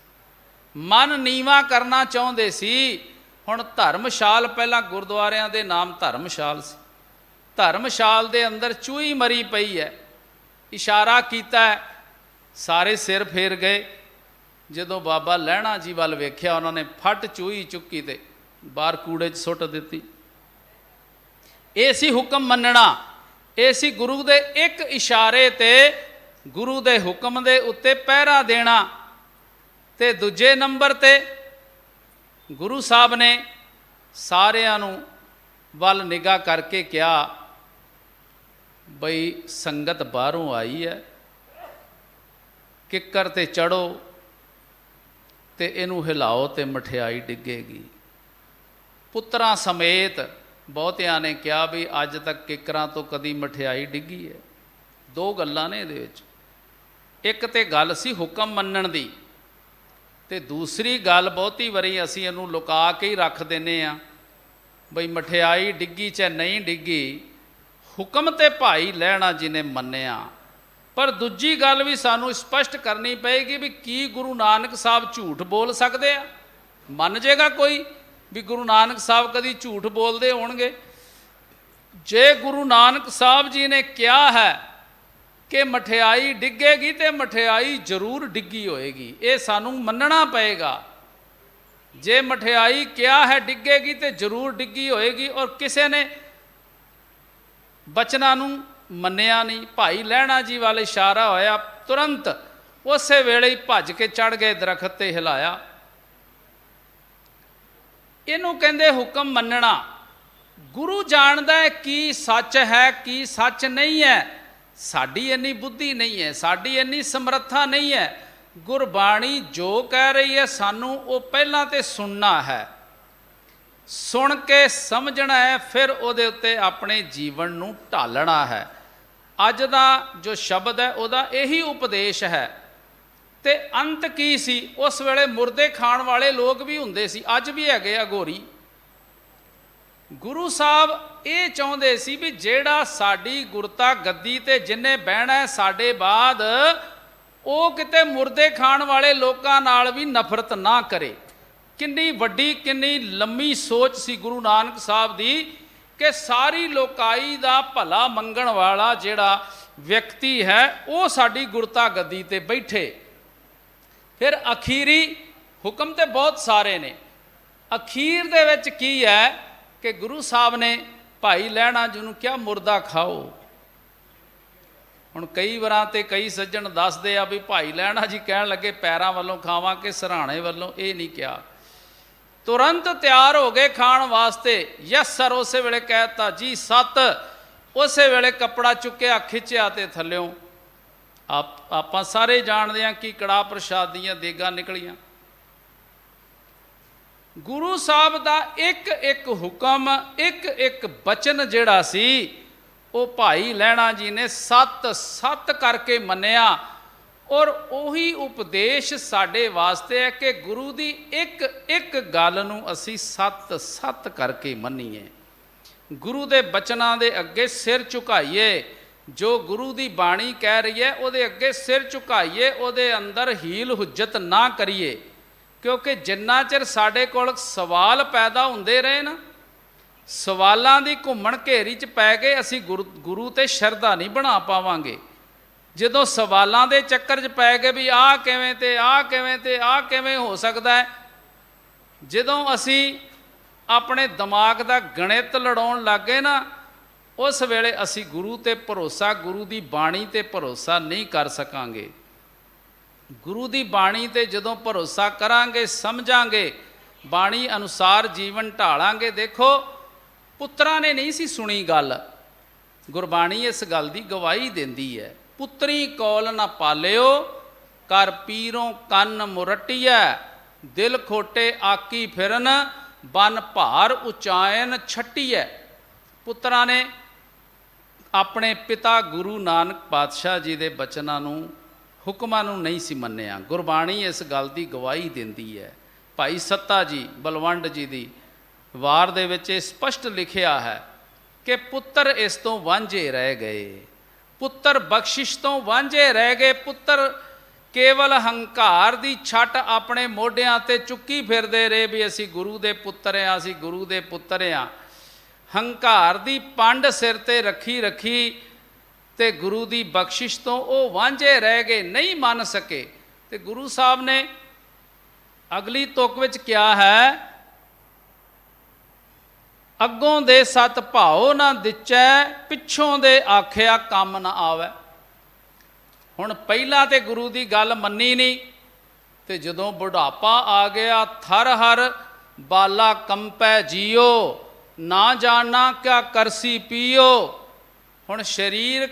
ਮਨ ਨੀਵਾ ਕਰਨਾ ਚਾਹੁੰਦੇ ਸੀ। ਹੁਣ ਧਰਮਸ਼ਾਲ, ਪਹਿਲਾਂ ਗੁਰਦੁਆਰਿਆਂ ਦੇ ਨਾਮ ਧਰਮਸ਼ਾਲ ਸੀ, ਧਰਮਸ਼ਾਲ ਦੇ ਅੰਦਰ ਚੂਹੀ ਮਰੀ ਪਈ ਹੈ। ਇਸ਼ਾਰਾ ਕੀਤਾ, ਸਾਰੇ ਸਿਰ ਫੇਰ ਗਏ। ਜਦੋਂ ਬਾਬਾ ਲਹਿਣਾ ਜੀ ਵੱਲ ਵੇਖਿਆ, ਉਹਨਾਂ ਨੇ ਫੱਟ ਚੂਹੀ ਚੁੱਕੀ ਤੇ ਬਾਹਰ ਕੂੜੇ 'ਚ ਸੁੱਟ ਦਿੱਤੀ। ਇਹ ਸੀ ਹੁਕਮ ਮੰਨਣਾ, ਇਹ ਸੀ ਗੁਰੂ ਦੇ ਇੱਕ ਇਸ਼ਾਰੇ ਤੇ ਗੁਰੂ ਦੇ ਹੁਕਮ ਦੇ ਉੱਤੇ ਪਹਿਰਾ ਦੇਣਾ। ਤੇ ਦੂਜੇ ਨੰਬਰ ਤੇ ਗੁਰੂ ਸਾਹਿਬ ਨੇ ਸਾਰਿਆਂ ਨੂੰ ਵੱਲ ਨਿਗਾਹ ਕਰਕੇ ਕਿਹਾ, ਬਈ ਸੰਗਤ ਬਾਹਰੋਂ ਆਈ ਹੈ, ਕਿੱਕਰ ਤੇ ਚੜੋ ਤੇ ਇਹਨੂੰ ਹਿਲਾਓ ਤੇ ਮਠਿਆਈ ਡਿੱਗੇਗੀ। ਪੁੱਤਰਾਂ ਸਮੇਤ ਬਹੁਤਿਆਂ ਨੇ ਕਿਹਾ ਵੀ ਅੱਜ ਤੱਕ ਕਿੱਕਰਾਂ ਤੋਂ ਕਦੀ ਮਠਿਆਈ ਡਿੱਗੀ ਹੈ। ਦੋ ਗੱਲਾਂ ਨੇ ਇਹਦੇ ਵਿੱਚ, ਇੱਕ ਤੇ ਗੱਲ ਸੀ ਹੁਕਮ ਮੰਨਣ ਦੀ, ਤੇ ਦੂਸਰੀ ਗੱਲ ਬਹੁਤੀ ਵਾਰੀ ਅਸੀਂ ਇਹਨੂੰ ਲੁਕਾ ਕੇ ਹੀ ਰੱਖ ਦਿੰਦੇ ਹਾਂ, ਬਈ ਮਠਿਆਈ ਡਿੱਗੀ ਚਾਹੇ ਨਹੀਂ ਡਿੱਗੀ, ਹੁਕਮ ਤੇ ਭਾਈ ਲਹਿਣਾ ਜੀ ਨੇ ਮੰਨਿਆ। ਪਰ ਦੂਜੀ ਗੱਲ ਵੀ ਸਾਨੂੰ ਸਪਸ਼ਟ ਕਰਨੀ ਪਏਗੀ ਵੀ ਕੀ ਗੁਰੂ ਨਾਨਕ ਸਾਹਿਬ ਝੂਠ ਬੋਲ ਸਕਦੇ ਆ? ਮੰਨ ਜੇਗਾ ਕੋਈ ਵੀ ਗੁਰੂ ਨਾਨਕ ਸਾਹਿਬ ਕਦੀ ਝੂਠ ਬੋਲਦੇ ਹੋਣਗੇ? ਜੇ ਗੁਰੂ ਨਾਨਕ ਸਾਹਿਬ ਜੀ ਨੇ ਕਿਹਾ ਹੈ ਕਿ ਮਠਿਆਈ ਡਿੱਗੇਗੀ ਤੇ ਮਠਿਆਈ ਜ਼ਰੂਰ ਡਿੱਗੀ ਹੋਏਗੀ, ਇਹ ਸਾਨੂੰ ਮੰਨਣਾ ਪਏਗਾ। ਜੇ ਮਠਿਆਈ ਕਿਹਾ ਹੈ ਡਿੱਗੇਗੀ ਤੇ ਜ਼ਰੂਰ ਡਿੱਗੀ ਹੋਏਗੀ, ਔਰ ਕਿਸੇ ਨੇ ਬਚਨਾਂ ਨੂੰ ਮੰਨਿਆ ਨਹੀਂ। ਭਾਈ ਲਹਿਣਾ ਜੀ ਵੱਲ ਇਸ਼ਾਰਾ ਹੋਇਆ, ਤੁਰੰਤ ਉਸੇ ਵੇਲੇ ਹੀ ਭੱਜ ਕੇ ਚੜ੍ਹ ਗਏ ਦਰਖਤ ਤੇ, ਹਿਲਾਇਆ। ਇਹਨੂੰ ਕਹਿੰਦੇ ਹੁਕਮ ਮੰਨਣਾ। ਗੁਰੂ ਜਾਣਦਾ ਹੈ ਕੀ ਸੱਚ ਹੈ ਕੀ ਸੱਚ ਨਹੀਂ ਹੈ। ਸਾਡੀ ਇੰਨੀ ਬੁੱਧੀ ਨਹੀਂ ਹੈ, ਸਾਡੀ ਇੰਨੀ ਸਮਰੱਥਾ ਨਹੀਂ ਹੈ। ਗੁਰਬਾਣੀ ਜੋ ਕਹਿ ਰਹੀ ਹੈ ਸਾਨੂੰ ਉਹ ਪਹਿਲਾਂ ਤੇ ਸੁਣਨਾ ਹੈ, ਸੁਣ ਕੇ ਸਮਝਣਾ ਹੈ, ਫਿਰ ਉਹਦੇ ਉੱਤੇ ਆਪਣੇ ਜੀਵਨ ਨੂੰ ਢਾਲਣਾ ਹੈ। ਅੱਜ ਦਾ ਜੋ ਸ਼ਬਦ ਹੈ ਉਹਦਾ ਇਹੀ ਉਪਦੇਸ਼ ਹੈ। ਤੇ ਅੰਤ ਕੀ ਸੀ? ਉਸ ਵੇਲੇ ਮੁਰਦੇ ਖਾਣ ਵਾਲੇ ਲੋਕ ਵੀ ਹੁੰਦੇ ਸੀ, ਅੱਜ ਵੀ ਹੈਗੇ ਆ ਗੋਰੀ। ਗੁਰੂ ਸਾਹਿਬ ਇਹ ਚਾਹੁੰਦੇ ਸੀ ਵੀ ਜਿਹੜਾ ਸਾਡੀ ਗੁਰਤਾ ਗੱਦੀ ਤੇ ਜਿੰਨੇ ਬਹਿਣਾ ਹੈ ਸਾਡੇ ਬਾਅਦ, ਉਹ ਕਿਤੇ ਮੁਰਦੇ ਖਾਣ ਵਾਲੇ ਲੋਕਾਂ ਨਾਲ ਵੀ ਨਫ਼ਰਤ ਨਾ ਕਰੇ। ਕਿੰਨੀ ਵੱਡੀ ਕਿੰਨੀ ਲੰਮੀ ਸੋਚ ਸੀ ਗੁਰੂ ਨਾਨਕ ਸਾਹਿਬ ਦੀ ਕਿ ਸਾਰੀ ਲੋਕਾਈ ਦਾ ਭਲਾ ਮੰਗਣ ਵਾਲਾ ਜਿਹੜਾ ਵਿਅਕਤੀ ਹੈ ਉਹ ਸਾਡੀ ਗੁਰਤਾ ਗੱਦੀ ਤੇ ਬੈਠੇ। ਫਿਰ ਅਖੀਰੀ ਹੁਕਮ ਤੇ ਬਹੁਤ ਸਾਰੇ ਨੇ, ਅਖੀਰ ਦੇ ਵਿੱਚ ਕੀ ਹੈ ਕਿ ਗੁਰੂ ਸਾਹਿਬ ਨੇ ਭਾਈ ਲਹਿਣਾ ਜੀ ਨੂੰ ਕਿਹਾ ਮੁਰਦਾ ਖਾਓ। ਹੁਣ ਕਈ ਵਾਰਾਂ ਤੇ ਕਈ ਸੱਜਣ ਦੱਸਦੇ ਆ ਵੀ ਭਾਈ ਲਹਿਣਾ ਜੀ ਕਹਿਣ ਲੱਗੇ ਪੈਰਾਂ ਵੱਲੋਂ ਖਾਵਾਂ ਕਿ ਸਿਰਹਾਣੇ ਵੱਲੋਂ, ਇਹ ਨਹੀਂ ਕਿਹਾ। ਤੁਰੰਤ ਤਿਆਰ ਹੋ ਗਏ ਖਾਣ ਵਾਸਤੇ। ਯਸ ਸਰ, ਉਸੇ ਵੇਲੇ ਕਹਿ ਦਿੱਤਾ ਜੀ ਸੱਤ। ਉਸੇ ਵੇਲੇ ਕੱਪੜਾ ਚੁੱਕਿਆ, ਖਿੱਚਿਆ ਤੇ ਥੱਲਿਓਂ ਆਪਾਂ ਸਾਰੇ ਜਾਣਦੇ ਹਾਂ ਕਿ ਕੜਾਹ ਪ੍ਰਸ਼ਾਦ ਦੀਆਂ ਦੇਗਾਂ ਨਿਕਲੀਆਂ। ਗੁਰੂ ਸਾਹਿਬ ਦਾ ਇੱਕ ਇੱਕ ਹੁਕਮ, ਇੱਕ ਇੱਕ ਬਚਨ ਜਿਹੜਾ ਸੀ ਉਹ ਭਾਈ ਲਹਿਣਾ ਜੀ ਨੇ ਸੱਤ ਸੱਤ ਕਰਕੇ ਮੰਨਿਆ। ਔਰ ਉਹੀ ਉਪਦੇਸ਼ ਸਾਡੇ ਵਾਸਤੇ ਹੈ ਕਿ ਗੁਰੂ ਦੀ ਇੱਕ ਇੱਕ ਗੱਲ ਨੂੰ ਅਸੀਂ ਸੱਤ ਸੱਤ ਕਰਕੇ ਮੰਨੀਏ, ਗੁਰੂ ਦੇ ਬਚਨਾਂ ਦੇ ਅੱਗੇ ਸਿਰ ਝੁਕਾਈਏ। ਜੋ ਗੁਰੂ ਦੀ ਬਾਣੀ ਕਹਿ ਰਹੀ ਹੈ ਉਹਦੇ ਅੱਗੇ ਸਿਰ ਝੁਕਾਈਏ, ਉਹਦੇ ਅੰਦਰ ਹੀਲ ਹੁਜਤ ਨਾ ਕਰੀਏ। ਕਿਉਂਕਿ ਜਿੰਨਾ ਚਿਰ ਸਾਡੇ ਕੋਲ ਸਵਾਲ ਪੈਦਾ ਹੁੰਦੇ ਰਹੇ ਨਾ, ਸਵਾਲਾਂ ਦੀ ਘੁੰਮਣ ਘੇਰੀ 'ਚ ਪੈ ਗਏ, ਅਸੀਂ ਗੁਰੂ ਤੇ ਸ਼ਰਧਾ ਨਹੀਂ ਬਣਾ ਪਾਵਾਂਗੇ। ਜਦੋਂ ਸਵਾਲਾਂ ਦੇ ਚੱਕਰ 'ਚ ਪੈ ਗਏ ਵੀ ਆਹ ਕਿਵੇਂ ਤੇ ਆਹ ਕਿਵੇਂ ਤੇ ਆਹ ਕਿਵੇਂ ਹੋ ਸਕਦਾ ਹੈ, ਜਦੋਂ ਅਸੀਂ ਆਪਣੇ ਦਿਮਾਗ ਦਾ ਗਣਿਤ ਲੜਾਉਣ ਲੱਗ ਗਏ ਨਾ, ਉਸ ਵੇਲੇ ਅਸੀਂ ਗੁਰੂ ਤੇ ਭਰੋਸਾ, ਗੁਰੂ ਦੀ ਬਾਣੀ ਤੇ ਭਰੋਸਾ ਨਹੀਂ ਕਰ ਸਕਾਂਗੇ। ਗੁਰੂ ਦੀ ਬਾਣੀ ਤੇ ਜਦੋਂ ਭਰੋਸਾ ਕਰਾਂਗੇ, ਸਮਝਾਂਗੇ, ਬਾਣੀ ਅਨੁਸਾਰ ਜੀਵਨ ਢਾਲਾਂਗੇ। ਦੇਖੋ ਪੁੱਤਰਾਂ ਨੇ ਨਹੀਂ ਸੀ ਸੁਣੀ ਗੱਲ, ਗੁਰਬਾਣੀ ਇਸ ਗੱਲ ਦੀ ਗਵਾਹੀ ਦਿੰਦੀ ਹੈ। ਪੁੱਤਰੀ ਕੌਲ ਨਾ ਪਾਲਿਓ, ਕਰ ਪੀਰੋਂ ਕੰਨ ਮੁਰਟੀਐ, ਦਿਲ ਖੋਟੇ ਆਕੀ ਫਿਰਨ, ਬਨ ਭਾਰ ਉਚਾਇਨ ਛੱਟੀਐ। ਪੁੱਤਰਾਂ ਨੇ ਆਪਣੇ ਪਿਤਾ ਗੁਰੂ ਨਾਨਕ ਪਾਤਸ਼ਾਹ ਜੀ ਦੇ ਬਚਨਾਂ ਨੂੰ, ਹੁਕਮਾਂ ਨੂੰ ਨਹੀਂ ਸੀ ਮੰਨਿਆ। ਗੁਰਬਾਣੀ ਇਸ ਗੱਲ ਦੀ ਗਵਾਹੀ ਦਿੰਦੀ ਹੈ। ਭਾਈ ਸੱਤਾ ਜੀ ਬਲਵੰਡ ਜੀ ਦੀ ਵਾਰ ਦੇ ਵਿੱਚ ਇਹ ਸਪਸ਼ਟ ਲਿਖਿਆ ਹੈ ਕਿ ਪੁੱਤਰ ਇਸ ਤੋਂ ਵਾਂਝੇ ਰਹਿ ਗਏ, ਪੁੱਤਰ ਬਖਸ਼ਿਸ਼ ਤੋਂ ਵਾਂਝੇ ਰਹਿ ਗਏ, ਪੁੱਤਰ ਕੇਵਲ ਹੰਕਾਰ ਦੀ ਛੱਟ ਆਪਣੇ ਮੋਢਿਆਂ ਤੇ ਚੁੱਕੀ ਫਿਰਦੇ ਰਹੇ ਵੀ ਅਸੀਂ ਗੁਰੂ ਦੇ ਪੁੱਤਰ ਆ, ਅਸੀਂ ਗੁਰੂ ਦੇ ਪੁੱਤਰ ਆ। ਹੰਕਾਰ ਦੀ ਪੰਡ ਸਿਰ ਤੇ ਰੱਖੀ ਤੇ ਗੁਰੂ ਦੀ ਬਖਸ਼ਿਸ਼ ਤੋਂ ਉਹ ਵਾਂਝੇ ਰਹਿ ਗਏ, ਨਹੀਂ ਮੰਨ ਸਕੇ। ਤੇ ਗੁਰੂ ਸਾਹਿਬ ਨੇ ਅਗਲੀ ਤੁਕ ਵਿੱਚ ਕਿਹਾ ਹੈ, ਅੱਗੋਂ ਦੇ ਸਤ ਭਾਉ ਨਾ ਦਿਚੈ, ਪਿੱਛੋਂ ਦੇ ਆਖਿਆ ਕੰਮ ਨਾ ਆਵੈ। ਹੁਣ ਪਹਿਲਾਂ ਤੇ ਗੁਰੂ ਦੀ ਗੱਲ ਮੰਨੀ ਨਹੀਂ, ਤੇ ਜਦੋਂ ਬੁਢਾਪਾ ਆ ਗਿਆ, ਥਰ ਹਰ ਬਾਲਾ ਕੰਪੈ ਜੀਓ, ਨਾ ਜਾਣਾ ਕਿਆ ਕਰਸੀ ਪੀਓ। ਹੁਣ ਸਰੀਰ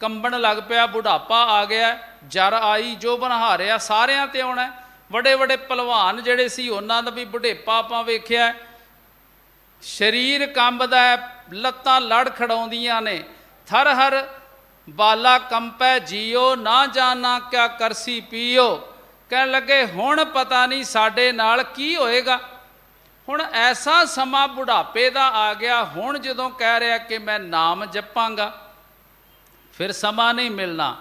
ਕੰਬਣ ਲੱਗ ਪਿਆ, ਬੁਢਾਪਾ ਆ ਗਿਆ, ਜਰ ਆਈ ਜੋ ਬਨਹਾਰਿਆ, ਸਾਰਿਆਂ ਤੇ ਆਉਣਾ। ਵੱਡੇ ਵੱਡੇ ਭਲਵਾਨ ਜਿਹੜੇ ਸੀ ਉਹਨਾਂ ਦਾ ਵੀ ਬੁਢੇਪਾ ਆਪਾਂ ਵੇਖਿਆ, ਸਰੀਰ ਕੰਬਦਾ, ਲੱਤਾਂ ਲੜ ਖੜਾਉਂਦੀਆਂ ਨੇ। ਥਰ ਹਰ ਬਾਲਾ ਕੰਪੈ ਜੀਓ, ਨਾ ਜਾਣਾ ਕਿਆ ਕਰਸੀ ਪੀਓ। ਕਹਿਣ ਲੱਗੇ ਹੁਣ ਪਤਾ ਨਹੀਂ ਸਾਡੇ ਨਾਲ ਕੀ ਹੋਏਗਾ। ਹੁਣ ਐਸਾ ਸਮਾਂ ਬੁਢਾਪੇ ਦਾ ਆ ਗਿਆ, ਹੁਣ ਜਦੋਂ ਕਹਿ ਰਿਹਾ ਕਿ ਮੈਂ ਨਾਮ ਜਪਾਂਗਾ, ਫਿਰ ਸਮਾਂ ਨਹੀਂ ਮਿਲਣਾ।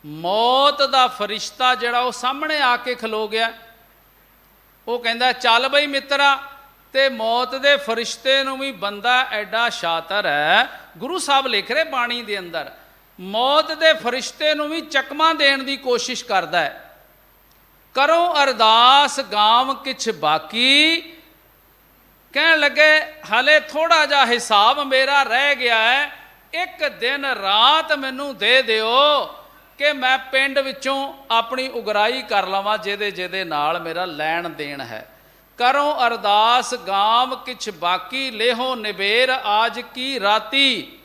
ਮੌਤ ਦਾ ਫਰਿਸ਼ਤਾ ਜਿਹੜਾ ਉਹ ਸਾਹਮਣੇ ਆ ਕੇ ਖਲੋ ਗਿਆ, ਉਹ ਕਹਿੰਦਾ ਚੱਲ ਬਈ ਮਿੱਤਰਾ। ਤੇ ਮੌਤ ਦੇ ਫਰਿਸ਼ਤੇ ਨੂੰ ਵੀ ਬੰਦਾ ਐਡਾ ਸ਼ਾਤਰ ਹੈ, ਗੁਰੂ ਸਾਹਿਬ ਲਿਖ ਰਹੇ ਬਾਣੀ ਦੇ ਅੰਦਰ, ਮੌਤ ਦੇ ਫਰਿਸ਼ਤੇ ਨੂੰ ਵੀ ਚਕਮਾ ਦੇਣ ਦੀ ਕੋਸ਼ਿਸ਼ ਕਰਦਾ ਹੈ। ਕਰੋ ਅਰਦਾਸ ਗਾਮ ਕਿਛ ਬਾਕੀ, ਕਹਿਣ ਲੱਗੇ ਹਲੇ ਥੋੜਾ ਜਿਹਾ ਹਿਸਾਬ ਮੇਰਾ ਰਹਿ ਗਿਆ ਹੈ, ਇੱਕ ਦਿਨ ਰਾਤ ਮੈਨੂੰ ਦੇ ਦਿਓ ਕਿ ਮੈਂ ਪਿੰਡ ਵਿੱਚੋਂ ਆਪਣੀ ਉਗਰਾਈ ਕਰ ਲਵਾਂ, ਜਿਹਦੇ ਨਾਲ ਮੇਰਾ ਲੈਣ ਦੇਣ ਹੈ। ਕਰੋ ਅਰਦਾਸ ਗਾਮ ਕਿਛ ਬਾਕੀ, ਲੇਹੋ ਨਿਬੇਰ ਆਜ ਕੀ ਰਾਤੀ,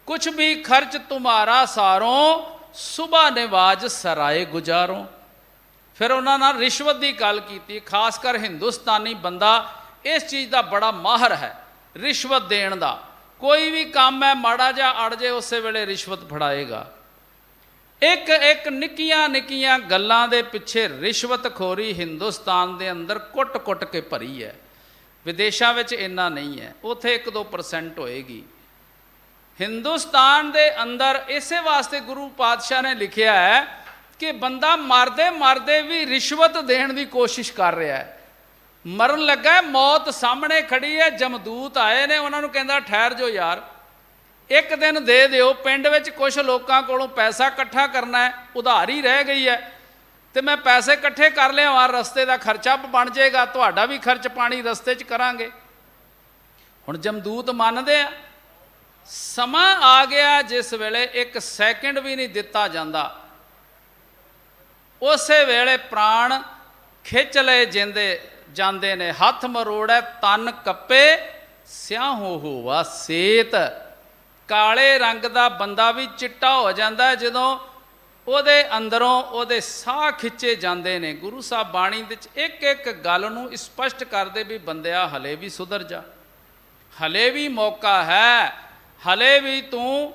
ਕੁਛ ਵੀ ਖਰਚ ਤੁਮਾਰਾ ਸਾਰੋਂ, ਸੁਬਾ ਨਿਵਾਜ ਸਰਾਏ ਗੁਜ਼ਾਰੋਂ। ਫਿਰ ਉਹਨਾਂ ਨਾਲ ਰਿਸ਼ਵਤ ਦੀ ਗੱਲ ਕੀਤੀ। ਖਾਸ ਕਰ ਹਿੰਦੁਸਤਾਨੀ ਬੰਦਾ ਇਸ ਚੀਜ਼ ਦਾ ਬੜਾ ਮਾਹਰ ਹੈ, ਰਿਸ਼ਵਤ ਦੇਣ ਦਾ। ਕੋਈ ਵੀ ਕੰਮ ਹੈ, ਮਾੜਾ ਜਿਹਾ ਅੜ ਜੇ, ਉਸੇ ਵੇਲੇ ਰਿਸ਼ਵਤ ਫੜਾਏਗਾ। ਇੱਕ ਨਿੱਕੀਆਂ ਨਿੱਕੀਆਂ ਗੱਲਾਂ ਦੇ ਪਿੱਛੇ ਰਿਸ਼ਵਤਖੋਰੀ ਹਿੰਦੁਸਤਾਨ ਦੇ ਅੰਦਰ ਕੁੱਟ ਕੇ ਭਰੀ ਹੈ। ਵਿਦੇਸ਼ਾਂ ਵਿੱਚ ਇੰਨਾ ਨਹੀਂ ਹੈ, ਉੱਥੇ 1-2% ਹੋਏਗੀ। ਹਿੰਦੁਸਤਾਨ ਦੇ ਅੰਦਰ ਇਸੇ ਵਾਸਤੇ ਗੁਰੂ ਪਾਤਸ਼ਾਹ ਨੇ ਲਿਖਿਆ ਹੈ ਕਿ ਬੰਦਾ ਮਰਦੇ ਵੀ ਰਿਸ਼ਵਤ ਦੇਣ ਦੀ ਕੋਸ਼ਿਸ਼ ਕਰ ਰਿਹਾ ਹੈ। ਮਰਨ ਲੱਗਾ, ਮੌਤ ਸਾਹਮਣੇ ਖੜੀ ਹੈ, ਜਮਦੂਤ ਆਏ ਨੇ, ਉਹਨਾਂ ਨੂੰ ਕਹਿੰਦਾ ਠਹਿਰ ਜਾਓ ਯਾਰ, ਇੱਕ ਦਿਨ ਦੇ ਦਿਓ। ਪਿੰਡ ਵਿੱਚ ਕੁਝ ਲੋਕਾਂ ਕੋਲੋਂ ਪੈਸਾ ਇਕੱਠਾ ਕਰਨਾ ਹੈ, ਉਧਾਰੀ ਰਹਿ ਗਈ ਹੈ, ਤੇ ਮੈਂ ਪੈਸੇ ਇਕੱਠੇ ਕਰ ਲਿਆਵਾਂ, ਰਸਤੇ ਦਾ ਖਰਚਾ ਬਣ ਜਾਏਗਾ, ਤੁਹਾਡਾ ਵੀ ਖਰਚ ਪਾਣੀ ਰਸਤੇ 'ਚ ਕਰਾਂਗੇ। ਹੁਣ ਜਮਦੂਤ ਮੰਨਦੇ ਆ। ਸਮਾਂ ਆ ਗਿਆ ਜਿਸ ਵੇਲੇ 1 ਸੈਕਿੰਡ ਵੀ ਨਹੀਂ ਦਿੱਤਾ ਜਾਂਦਾ, ਉਸੇ ਵੇਲੇ ਪ੍ਰਾਣ ਖਿੱਚ ਲਏ ਜਾਂਦੇ ਨੇ। ਹੱਥ ਮਰੋੜੈ ਤਨ ਕੱਪੇ, ਸਿਆਹੋ ਹੋਵਾ ਸੇਤ। ਕਾਲੇ ਰੰਗ ਦਾ ਬੰਦਾ ਵੀ ਚਿੱਟਾ ਹੋ ਜਾਂਦਾ ਜਦੋਂ ਉਹਦੇ ਅੰਦਰੋਂ ਉਹਦੇ ਸਾਹ ਖਿੱਚੇ ਜਾਂਦੇ ਨੇ। ਗੁਰੂ ਸਾਹਿਬ ਬਾਣੀ ਵਿੱਚ ਇੱਕ ਗੱਲ ਨੂੰ ਸਪਸ਼ਟ ਕਰਦੇ ਵੀ ਬੰਦਿਆ ਹਲੇ ਵੀ ਸੁਧਰ ਜਾ, ਹਲੇ ਵੀ ਮੌਕਾ ਹੈ, ਹਲੇ ਵੀ ਤੂੰ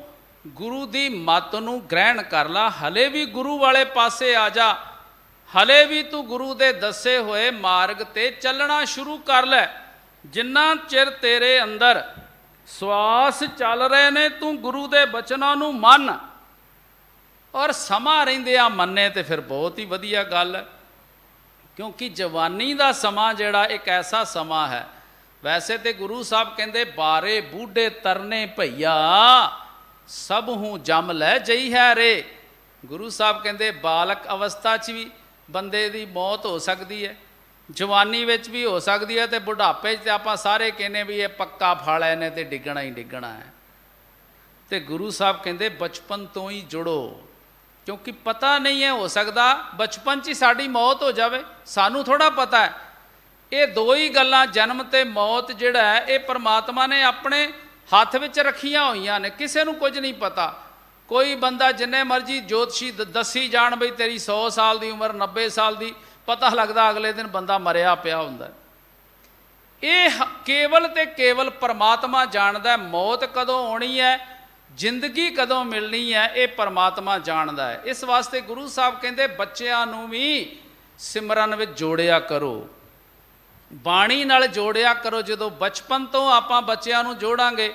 ਗੁਰੂ ਦੀ ਮੱਤ ਨੂੰ ਗ੍ਰਹਿਣ ਕਰ ਲਾ, ਹਲੇ ਵੀ ਗੁਰੂ ਵਾਲੇ ਪਾਸੇ ਆ ਜਾ, ਹਲੇ ਵੀ ਤੂੰ ਗੁਰੂ ਦੇ ਦੱਸੇ ਹੋਏ ਮਾਰਗ ਤੇ ਚੱਲਣਾ ਸ਼ੁਰੂ ਕਰ ਲੈ। ਜਿੰਨਾ ਚਿਰ ਤੇਰੇ ਅੰਦਰ ਸਵਾਸ ਚੱਲ ਰਹੇ ਨੇ, ਤੂੰ ਗੁਰੂ ਦੇ ਬਚਨਾਂ ਨੂੰ ਮੰਨ। ਔਰ ਸਮਾਂ ਰਹਿੰਦਿਆਂ ਮੰਨੇ ਤੇ ਫਿਰ ਬਹੁਤ ਹੀ ਵਧੀਆ ਗੱਲ ਹੈ, ਕਿਉਂਕਿ ਜਵਾਨੀ ਦਾ ਸਮਾਂ ਜਿਹੜਾ ਇੱਕ ਐਸਾ ਸਮਾਂ ਹੈ। ਵੈਸੇ ਤੇ ਗੁਰੂ ਸਾਹਿਬ ਕਹਿੰਦੇ ਬਾਰੇ ਬੂਢੇ ਤਰਨੇ ਭਈਆ, ਸਭ ਹੂੰ ਜੰਮ ਲੈ ਜਈ ਹੈ ਰੇ। ਗੁਰੂ ਸਾਹਿਬ ਕਹਿੰਦੇ ਬਾਲਕ ਅਵਸਥਾ 'ਚ ਵੀ ਬੰਦੇ ਦੀ ਮੌਤ ਹੋ ਸਕਦੀ ਹੈ, ਜਵਾਨੀ ਵਿੱਚ ਵੀ ਹੋ ਸਕਦੀ ਹੈ, ਤੇ ਬੁਢਾਪੇ 'ਚ ਆਪਾਂ ਸਾਰੇ ਕਹਿੰਦੇ ਵੀ ਇਹ ਪੱਕਾ ਫਲ ਇਹਨੇ ਤੇ ਡਿੱਗਣਾ ਹੀ ਡਿੱਗਣਾ ਹੈ। ਤੇ ਗੁਰੂ ਸਾਹਿਬ ਕਹਿੰਦੇ ਬਚਪਨ ਤੋਂ ਹੀ ਜੁੜੋ, ਕਿਉਂਕਿ ਪਤਾ ਨਹੀਂ ਹੈ, ਹੋ ਸਕਦਾ ਬਚਪਨ 'ਚ ਹੀ ਸਾਡੀ ਮੌਤ ਹੋ ਜਾਵੇ, ਸਾਨੂੰ ਥੋੜ੍ਹਾ ਪਤਾ ਹੈ। ਇਹ ਦੋ ਹੀ ਗੱਲਾਂ, ਜਨਮ ਤੇ ਮੌਤ ਜਿਹੜਾ ਹੈ, ਇਹ ਪਰਮਾਤਮਾ ਨੇ ਆਪਣੇ ਹੱਥ ਵਿੱਚ ਰੱਖੀਆਂ ਹੋਈਆਂ ਨੇ, ਕਿਸੇ ਨੂੰ ਕੁਝ ਨਹੀਂ ਪਤਾ। ਕੋਈ ਬੰਦਾ ਜਿੰਨੇ ਮਰਜ਼ੀ ਜੋਤਸ਼ੀ ਦੱਸੀ ਜਾਣ ਬਈ ਤੇਰੀ 100 ਸਾਲ ਦੀ ਉਮਰ, 90 ਸਾਲ ਦੀ, ਪਤਾ ਲੱਗਦਾ ਅਗਲੇ ਦਿਨ ਬੰਦਾ ਮਰਿਆ ਪਿਆ ਹੁੰਦਾ। ਇਹ ਕੇਵਲ ਤੇ ਕੇਵਲ ਪਰਮਾਤਮਾ ਜਾਣਦਾ। ਮੌਤ ਕਦੋਂ ਆਉਣੀ ਹੈ, ਜ਼ਿੰਦਗੀ ਕਦੋਂ ਮਿਲਣੀ ਹੈ, ਇਹ ਪਰਮਾਤਮਾ ਜਾਣਦਾ ਹੈ। ਇਸ ਵਾਸਤੇ ਗੁਰੂ ਸਾਹਿਬ ਕਹਿੰਦੇ ਬੱਚਿਆਂ ਨੂੰ ਵੀ ਸਿਮਰਨ ਵਿੱਚ ਜੋੜਿਆ ਕਰੋ, ਬਾਣੀ ਨਾਲ ਜੋੜਿਆ ਕਰੋ। ਜਦੋਂ ਬਚਪਨ ਤੋਂ ਆਪਾਂ ਬੱਚਿਆਂ ਨੂੰ ਜੋੜਾਂਗੇ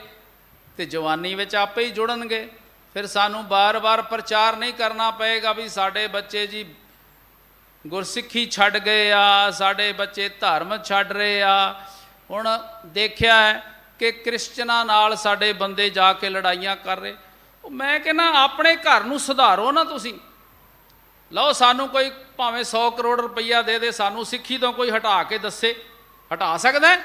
ਤੇ ਜਵਾਨੀ ਵਿੱਚ ਆਪੇ ਹੀ ਜੁੜਨਗੇ। फिर सानू बार बार प्रचार नहीं करना पएगा भी साढ़े बच्चे जी गुरसिक्खी छड्ड गए आ, साढ़े बच्चे धर्म छड्ड रहे आ। हुण देखिया है कि क्रिश्चनां नाल साढ़े बंदे जाके लड़ाइयां कर रहे। मैं कहना अपने घर नूं सुधारो ना तुसीं। लो सानू कोई भावें 100 करोड़ रुपया दे सानू सिੱਖੀ तो कोई हटा के दसे, हटा सकदा है?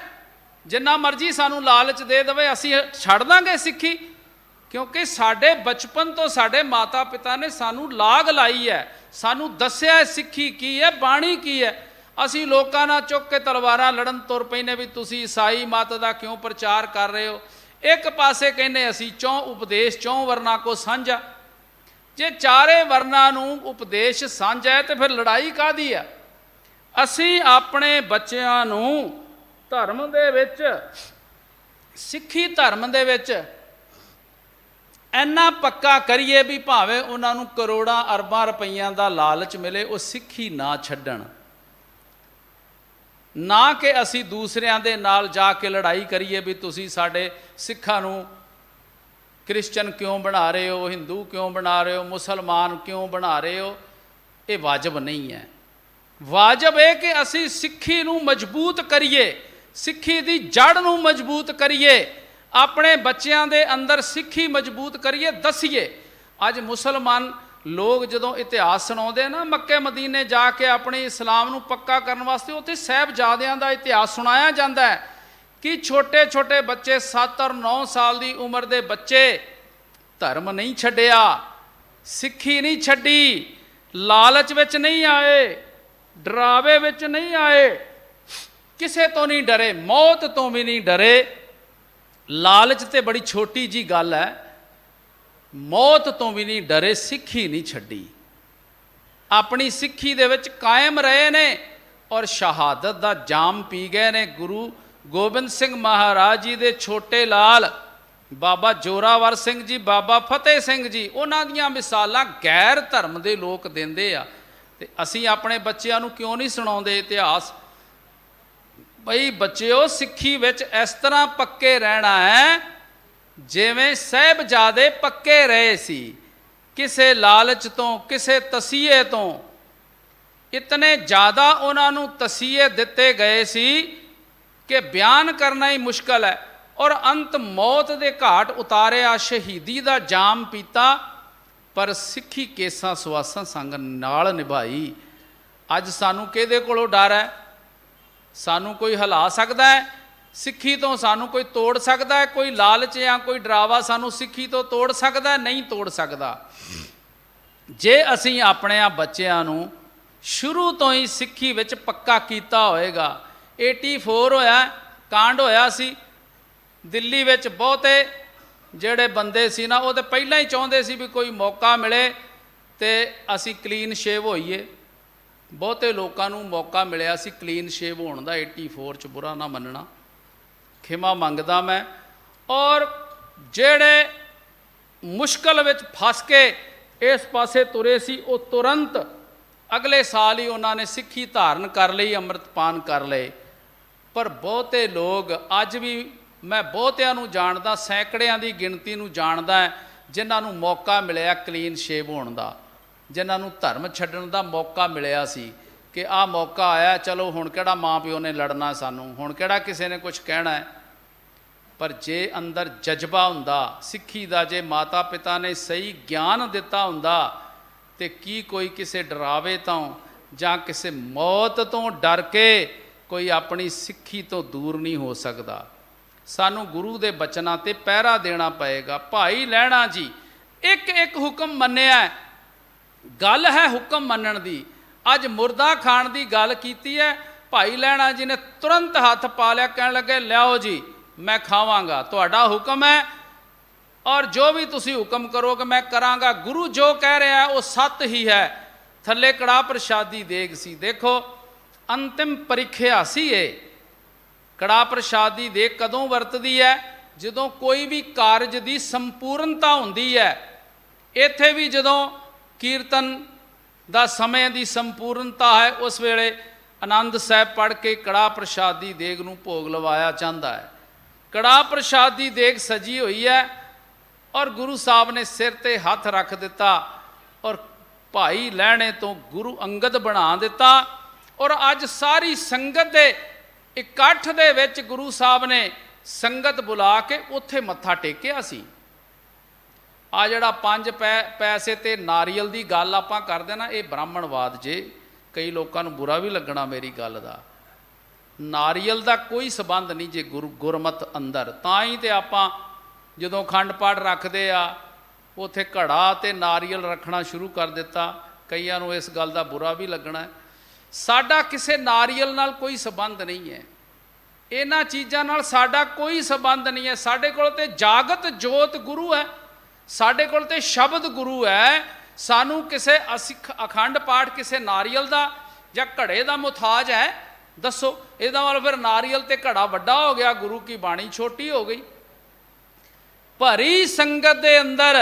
जिन्ना मर्जी सानू लालच दे देवे असीं छड्ड दांगे सिੱਖੀ, क्योंकि साढ़े बचपन तो साढ़े माता पिता ने सानू लाग लाई है, सानू दस्या सिੱਖੀ की है, बाणी की है। असी लोगों नाल चुक के तलवारां लड़न तुर पैने भी तुसी ईसाई मत का क्यों प्रचार कर रहे हो। एक पासे कहने असी चौं उपदेश चौं वर्णा को साझा, जे चारे वर्णा नूं उपदेश साझा है तो फिर लड़ाई काहदी है। असी अपने बच्चों नूं धर्म दे विच सिੱਖੀ धर्म दे विच इन्ना पक्का करिए भी भावें उन्होंने करोड़ां अरबां रुपइयां का लालच मिले वो सिੱਖੀ ना छड्डण, ना कि असी दूसरियां दे नाल जाके लड़ाई करिए भी तुसी साडे सिੱਖਾਂ नूं क्रिश्चन क्यों बना रहे हो, हिंदू क्यों बना रहे हो, मुसलमान क्यों बना रहे हो। ये वाजब नहीं है। वाजब है कि असी सिੱਖੀ नूं मजबूत करिए, सिੱਖੀ दी जड़ नूं मजबूत करिए, अपने बच्चों के अंदर सिੱਖੀ मजबूत करिए, दसीए। अज मुसलमान लोग जदों इतिहास सुणाउंदे ना मक्के मदीने जाके अपने इस्लाम नूं पक्का करने वास्ते, उत्थे साहिबजादियां दा इतिहास सुनाया जाता है कि छोटे छोटे बच्चे 7 और 9 साल की उम्र के बच्चे धर्म नहीं छड्डिया, सिੱਖੀ नहीं छड्डी, लालच विच नहीं आए, डरावे विच नहीं आए, किसे तो नहीं डरे, मौत तो भी नहीं डरे। लालच तो बड़ी छोटी जी गल है, मौत तो भी नहीं डरे, सिੱਖੀ नहीं छड्डी, अपनी सिੱਖੀ दे विच कायम रहे ने और शहादत का जाम पी गए ने। गुरु गोबिंद सिंह महाराज जी दे छोटे लाल बाबा जोरावर सिंह जी, बाबा फतेह सिंह जी, उन्हां दीयां मिसालां गैर धर्म दे लोग दिंदे आ ते असीं अपने बच्चों नूं क्यों नहीं सुणाउंदे इतिहास। बई बच्चिओ सिੱਖੀ विच इस तरह पक्के रहना है जिवें साहिबजादे पक्के रहे सी, किसे लालच तो किसे तसीए तो इतने ज़्यादा उन्होंने तसीए दिते गए सी कि बयान करना ही मुश्किल है। और अंत मौत के घाट उतारिया, शहीदी का जाम पीता, पर सिੱਖੀ केसां सुआसां संग नाल निभाई। अज सानू किहदे कोलों डर है? सानू कोई हिला सकता है सिੱਖੀ तो, सानू कोई तोड़ सकता है? कोई लालच या कोई डरावा सानू सिੱਖੀ तो तोड़ सकता है? नहीं तोड़ सकता। जे असीं अपने बच्चों नूं शुरू तो ही सिੱਖੀ विच पक्का कीता होएगा। 84 होया कांड होया सी दिल्ली विच, बहुते जेड़े बंदे सी ना वो तो पहलां ही चाहुंदे सी भी कोई मौका मिले तो असी क्लीन शेव होईए। बहुते लोगों नूं मौका मिलिया सी क्लीन शेव होने का 84 च, बुरा ना मनना, खिमा मंगदा मैं। और जेड़े मुश्किल विच फस के इस पासे तुरे सी वो तुरंत अगले साल ही उन्होंने सिੱਖੀ धारण कर ली, अमृतपान कर ले। पर बहुते लोग अज भी, मैं बहुतिਆਂ ਨੂੰ जानदा, सैकड़िਆਂ की गिनती ਨੂੰ जानदा है जिन्हां ਨੂੰ मौका मिलिया क्लीन शेव होने का, जिन्हां ਨੂੰ धर्म छड्डण का मौका मिलिया सी कि आ मौका आया, चलो हुण किहड़ा माँ प्यो ने लड़ना सानू, हुण किहड़ा किसी ने कुछ कहना है। पर जे अंदर जज्बा हुंदा सिੱਖੀ दा, जे माता पिता ने सही ज्ञान दिता हुंदा ते की कोई किसी डरावे तो जां किसी मौत तो डर के कोई अपनी सिੱਖੀ तो दूर नहीं हो सकता। सानू गुरु के बचनों ते पहरा देना पएगा। भाई लहणा जी एक एक हुक्म मन्निया, गल है हुक्म मनण दी। अज मुर्दा खाण की गल कीती है, भाई लहणा जी ने तुरंत हथ पा लिया, कहण लगे लियाओ जी मैं खावांगा, तुहाडा हुक्म है और जो भी तुसी हुक्म करोगे मैं करांगा। गुरु जो कह रहा है वो सत ही है। थले कड़ा प्रशादी देग सी। देखो अंतिम परीक्षा सी ये। कड़ा प्रशादी देग कदों वरतदी है? जदों कोई भी कारज की संपूर्णता होंदी है। इत्थे भी जदों कीर्तन दा समय की संपूर्णता है, उस वेले आनंद साहब पढ़ के कड़ा प्रशादी देग नूं भोग लवाया जाता है। कड़ा प्रशादी देग सजी हुई है और गुरु साहब ने सिर ते हथ रख दिता और भाई लहणे तो गुरु अंगद बना दिता। और अज सारी संगत दे इकट्ठ दे विच गुरु साहब ने संगत बुला के उत्थे मत्था टेकिया सी। आ जिहड़ा 5 पैसे ते नारियल दी गल आपां करदे ना, ये ब्राह्मणवाद जे। कई लोगों को बुरा भी लगना मेरी गल दा। नारियल का कोई संबंध नहीं जे गुरमत अंदर। तां ही ते आपां जदों अखंड पाठ रखते आ उत्थे घड़ा ते नारियल रखना शुरू कर दिता। कईयां नूं इस गल का बुरा भी लगना है। साडा किसे नारियल नाल कोई संबंध नहीं है, इन्हां चीज़ां नाल साडा कोई संबंध नहीं है। साडे कोल ते जागत जोत गुरु है, साडे कोल ते शब्द गुरु है। सानू किसे अखंड पाठ किसे नारियल का या घड़े का मुथाज है? दसो। इहदा मतलब फिर नारियल ते घड़ा वड्डा हो गया, गुरु की बाणी छोटी हो गई। भरी संगत दे अंदर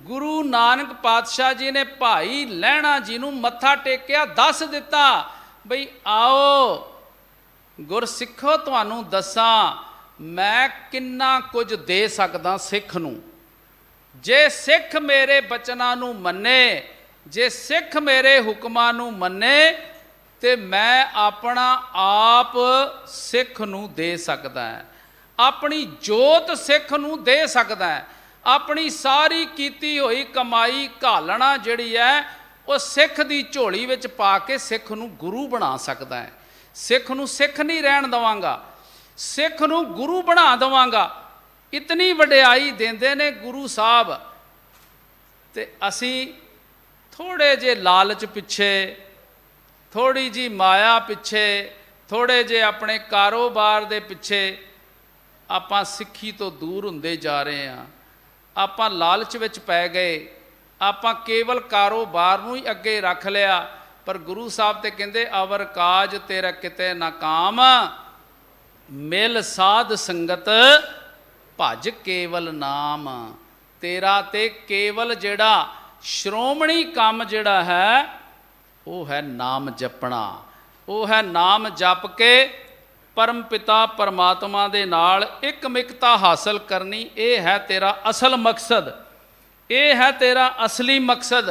गुरु नानक पातशाह जी ने भाई लहणा जी नूं मत्था टेकिया, दस दिता बई आओ गुरसिखो तुहानूं दसां मैं किन्ना कुछ दे सकदा सिख नूं। जे सिख मेरे बचनां नूं मन्ने, जे सिख मेरे हुक्मां नूं मन्ने ते मैं अपना आप सिख नूं दे सकदा है, अपनी जोत सिख नूं दे सकदा है। अपनी सारी कीती होई कमाई घालना जिहड़ी है वो सिख दी झोली विच पा के सिख नूं गुरु बना सकदा है। सिख नूं सिख नहीं रहन दवांगा, सिख नूं गुरु बना दवांगा। इतनी वडियाई देंदे ने गुरु साहब। ते असी थोड़े जे लालच पिछे, थोड़ी जी माया पिछे, थोड़े जे अपने कारोबार दे पिछे आपां सिੱਖੀ तो दूर हुंदे जा रहे हैं। आपां लालच विच पै गए, आपां केवल कारोबार नूं ही अगे रख लिया। पर गुरु साहब ते कहंदे अवर काज तेरा किते ना काम, मिल साध संगत भज केवल नाम। तेरा ते केवल जिहड़ा श्रोमणी काम जिहड़ा है वो है नाम जपना। वो है नाम जप के परम पिता परमात्मा दे नाल एकमिकता हासिल करनी। ये है तेरा असल मकसद, ये है तेरा असली मकसद,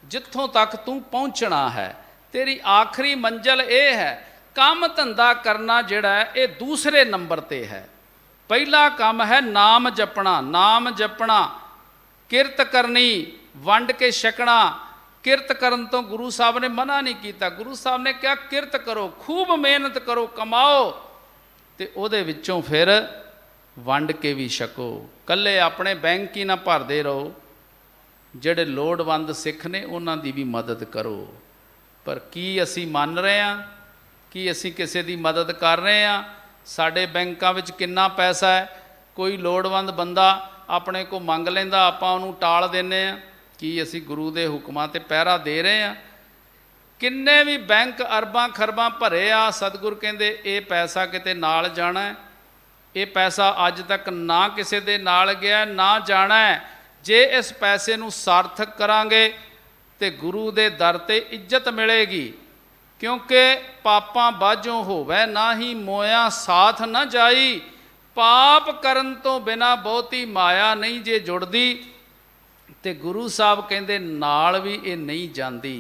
जिथों तक तू पहुँचना है। तेरी आखिरी मंजिल ये है। काम धंधा करना जिहड़ा है ये दूसरे नंबर ते है। पहला काम है नाम जपना। नाम जपना, किरत करनी, वंड के छकना। किरत करन तो गुरु साहब ने मना नहीं किया। गुरु साहब ने कहा किरत करो, खूब मेहनत करो, कमाओ ते उहदे विचों फिर वंड के भी छको। कल्ले अपने बैंक ही ना भरदे रहो, जिहड़े लोड़वंद सिख ने उन्हां दी भी मदद करो। पर की असी मन रहे हैं? कि असी किसी की मदद कर रहे हैं? साडे बैंकां विच किन्ना पैसा है? कोई लोड़वंद बंदा अपने को मंग लैंदा, आपां उहनूं टाल दिंदे आ। कि असी गुरु के हुक्मां ते पहरा दे रहे हैं? किन्ने भी बैंक अरबां खरबां भरे आ, सतगुर कहंदे ये पैसा किते नाल जाना है, ये पैसा अज तक ना किसी दे नाल गया ना जाना है। जे इस पैसे नूं सार्थक करांगे ते गुरु दे दर ते इज्जत मिलेगी। क्योंकि पापां बाझों होवे ना ही मोया साथ न जाई। पाप करन तो बिना बहुती माया नहीं जे जुड़दी। ते गुरु साहब कहंदे नाल भी ये नहीं जाती।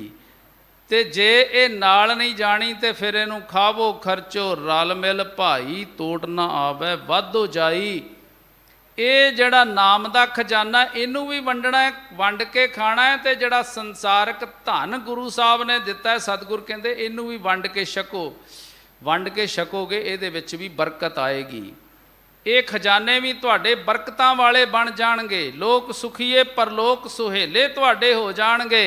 ते जे ये नाल नहीं जानी ते फिर इनू खावो खर्चो रल मिल भाई तोड़ ना आवे वाधो जाई। ये जड़ा नाम का खजाना इनू भी वंडना है, वंड के खाना है। ते जड़ा संसारक धन गुरु साहब ने दिता है, सतगुर कहंदे इनू भी वंड के छको। वंड के छकोगे इहदे विच भी बरकत आएगी। ये खजाने भी तुहाडे बरकतां वाले बन जाणगे। लोक सुखीए परलोक सुहेले तुहाडे हो जाणगे।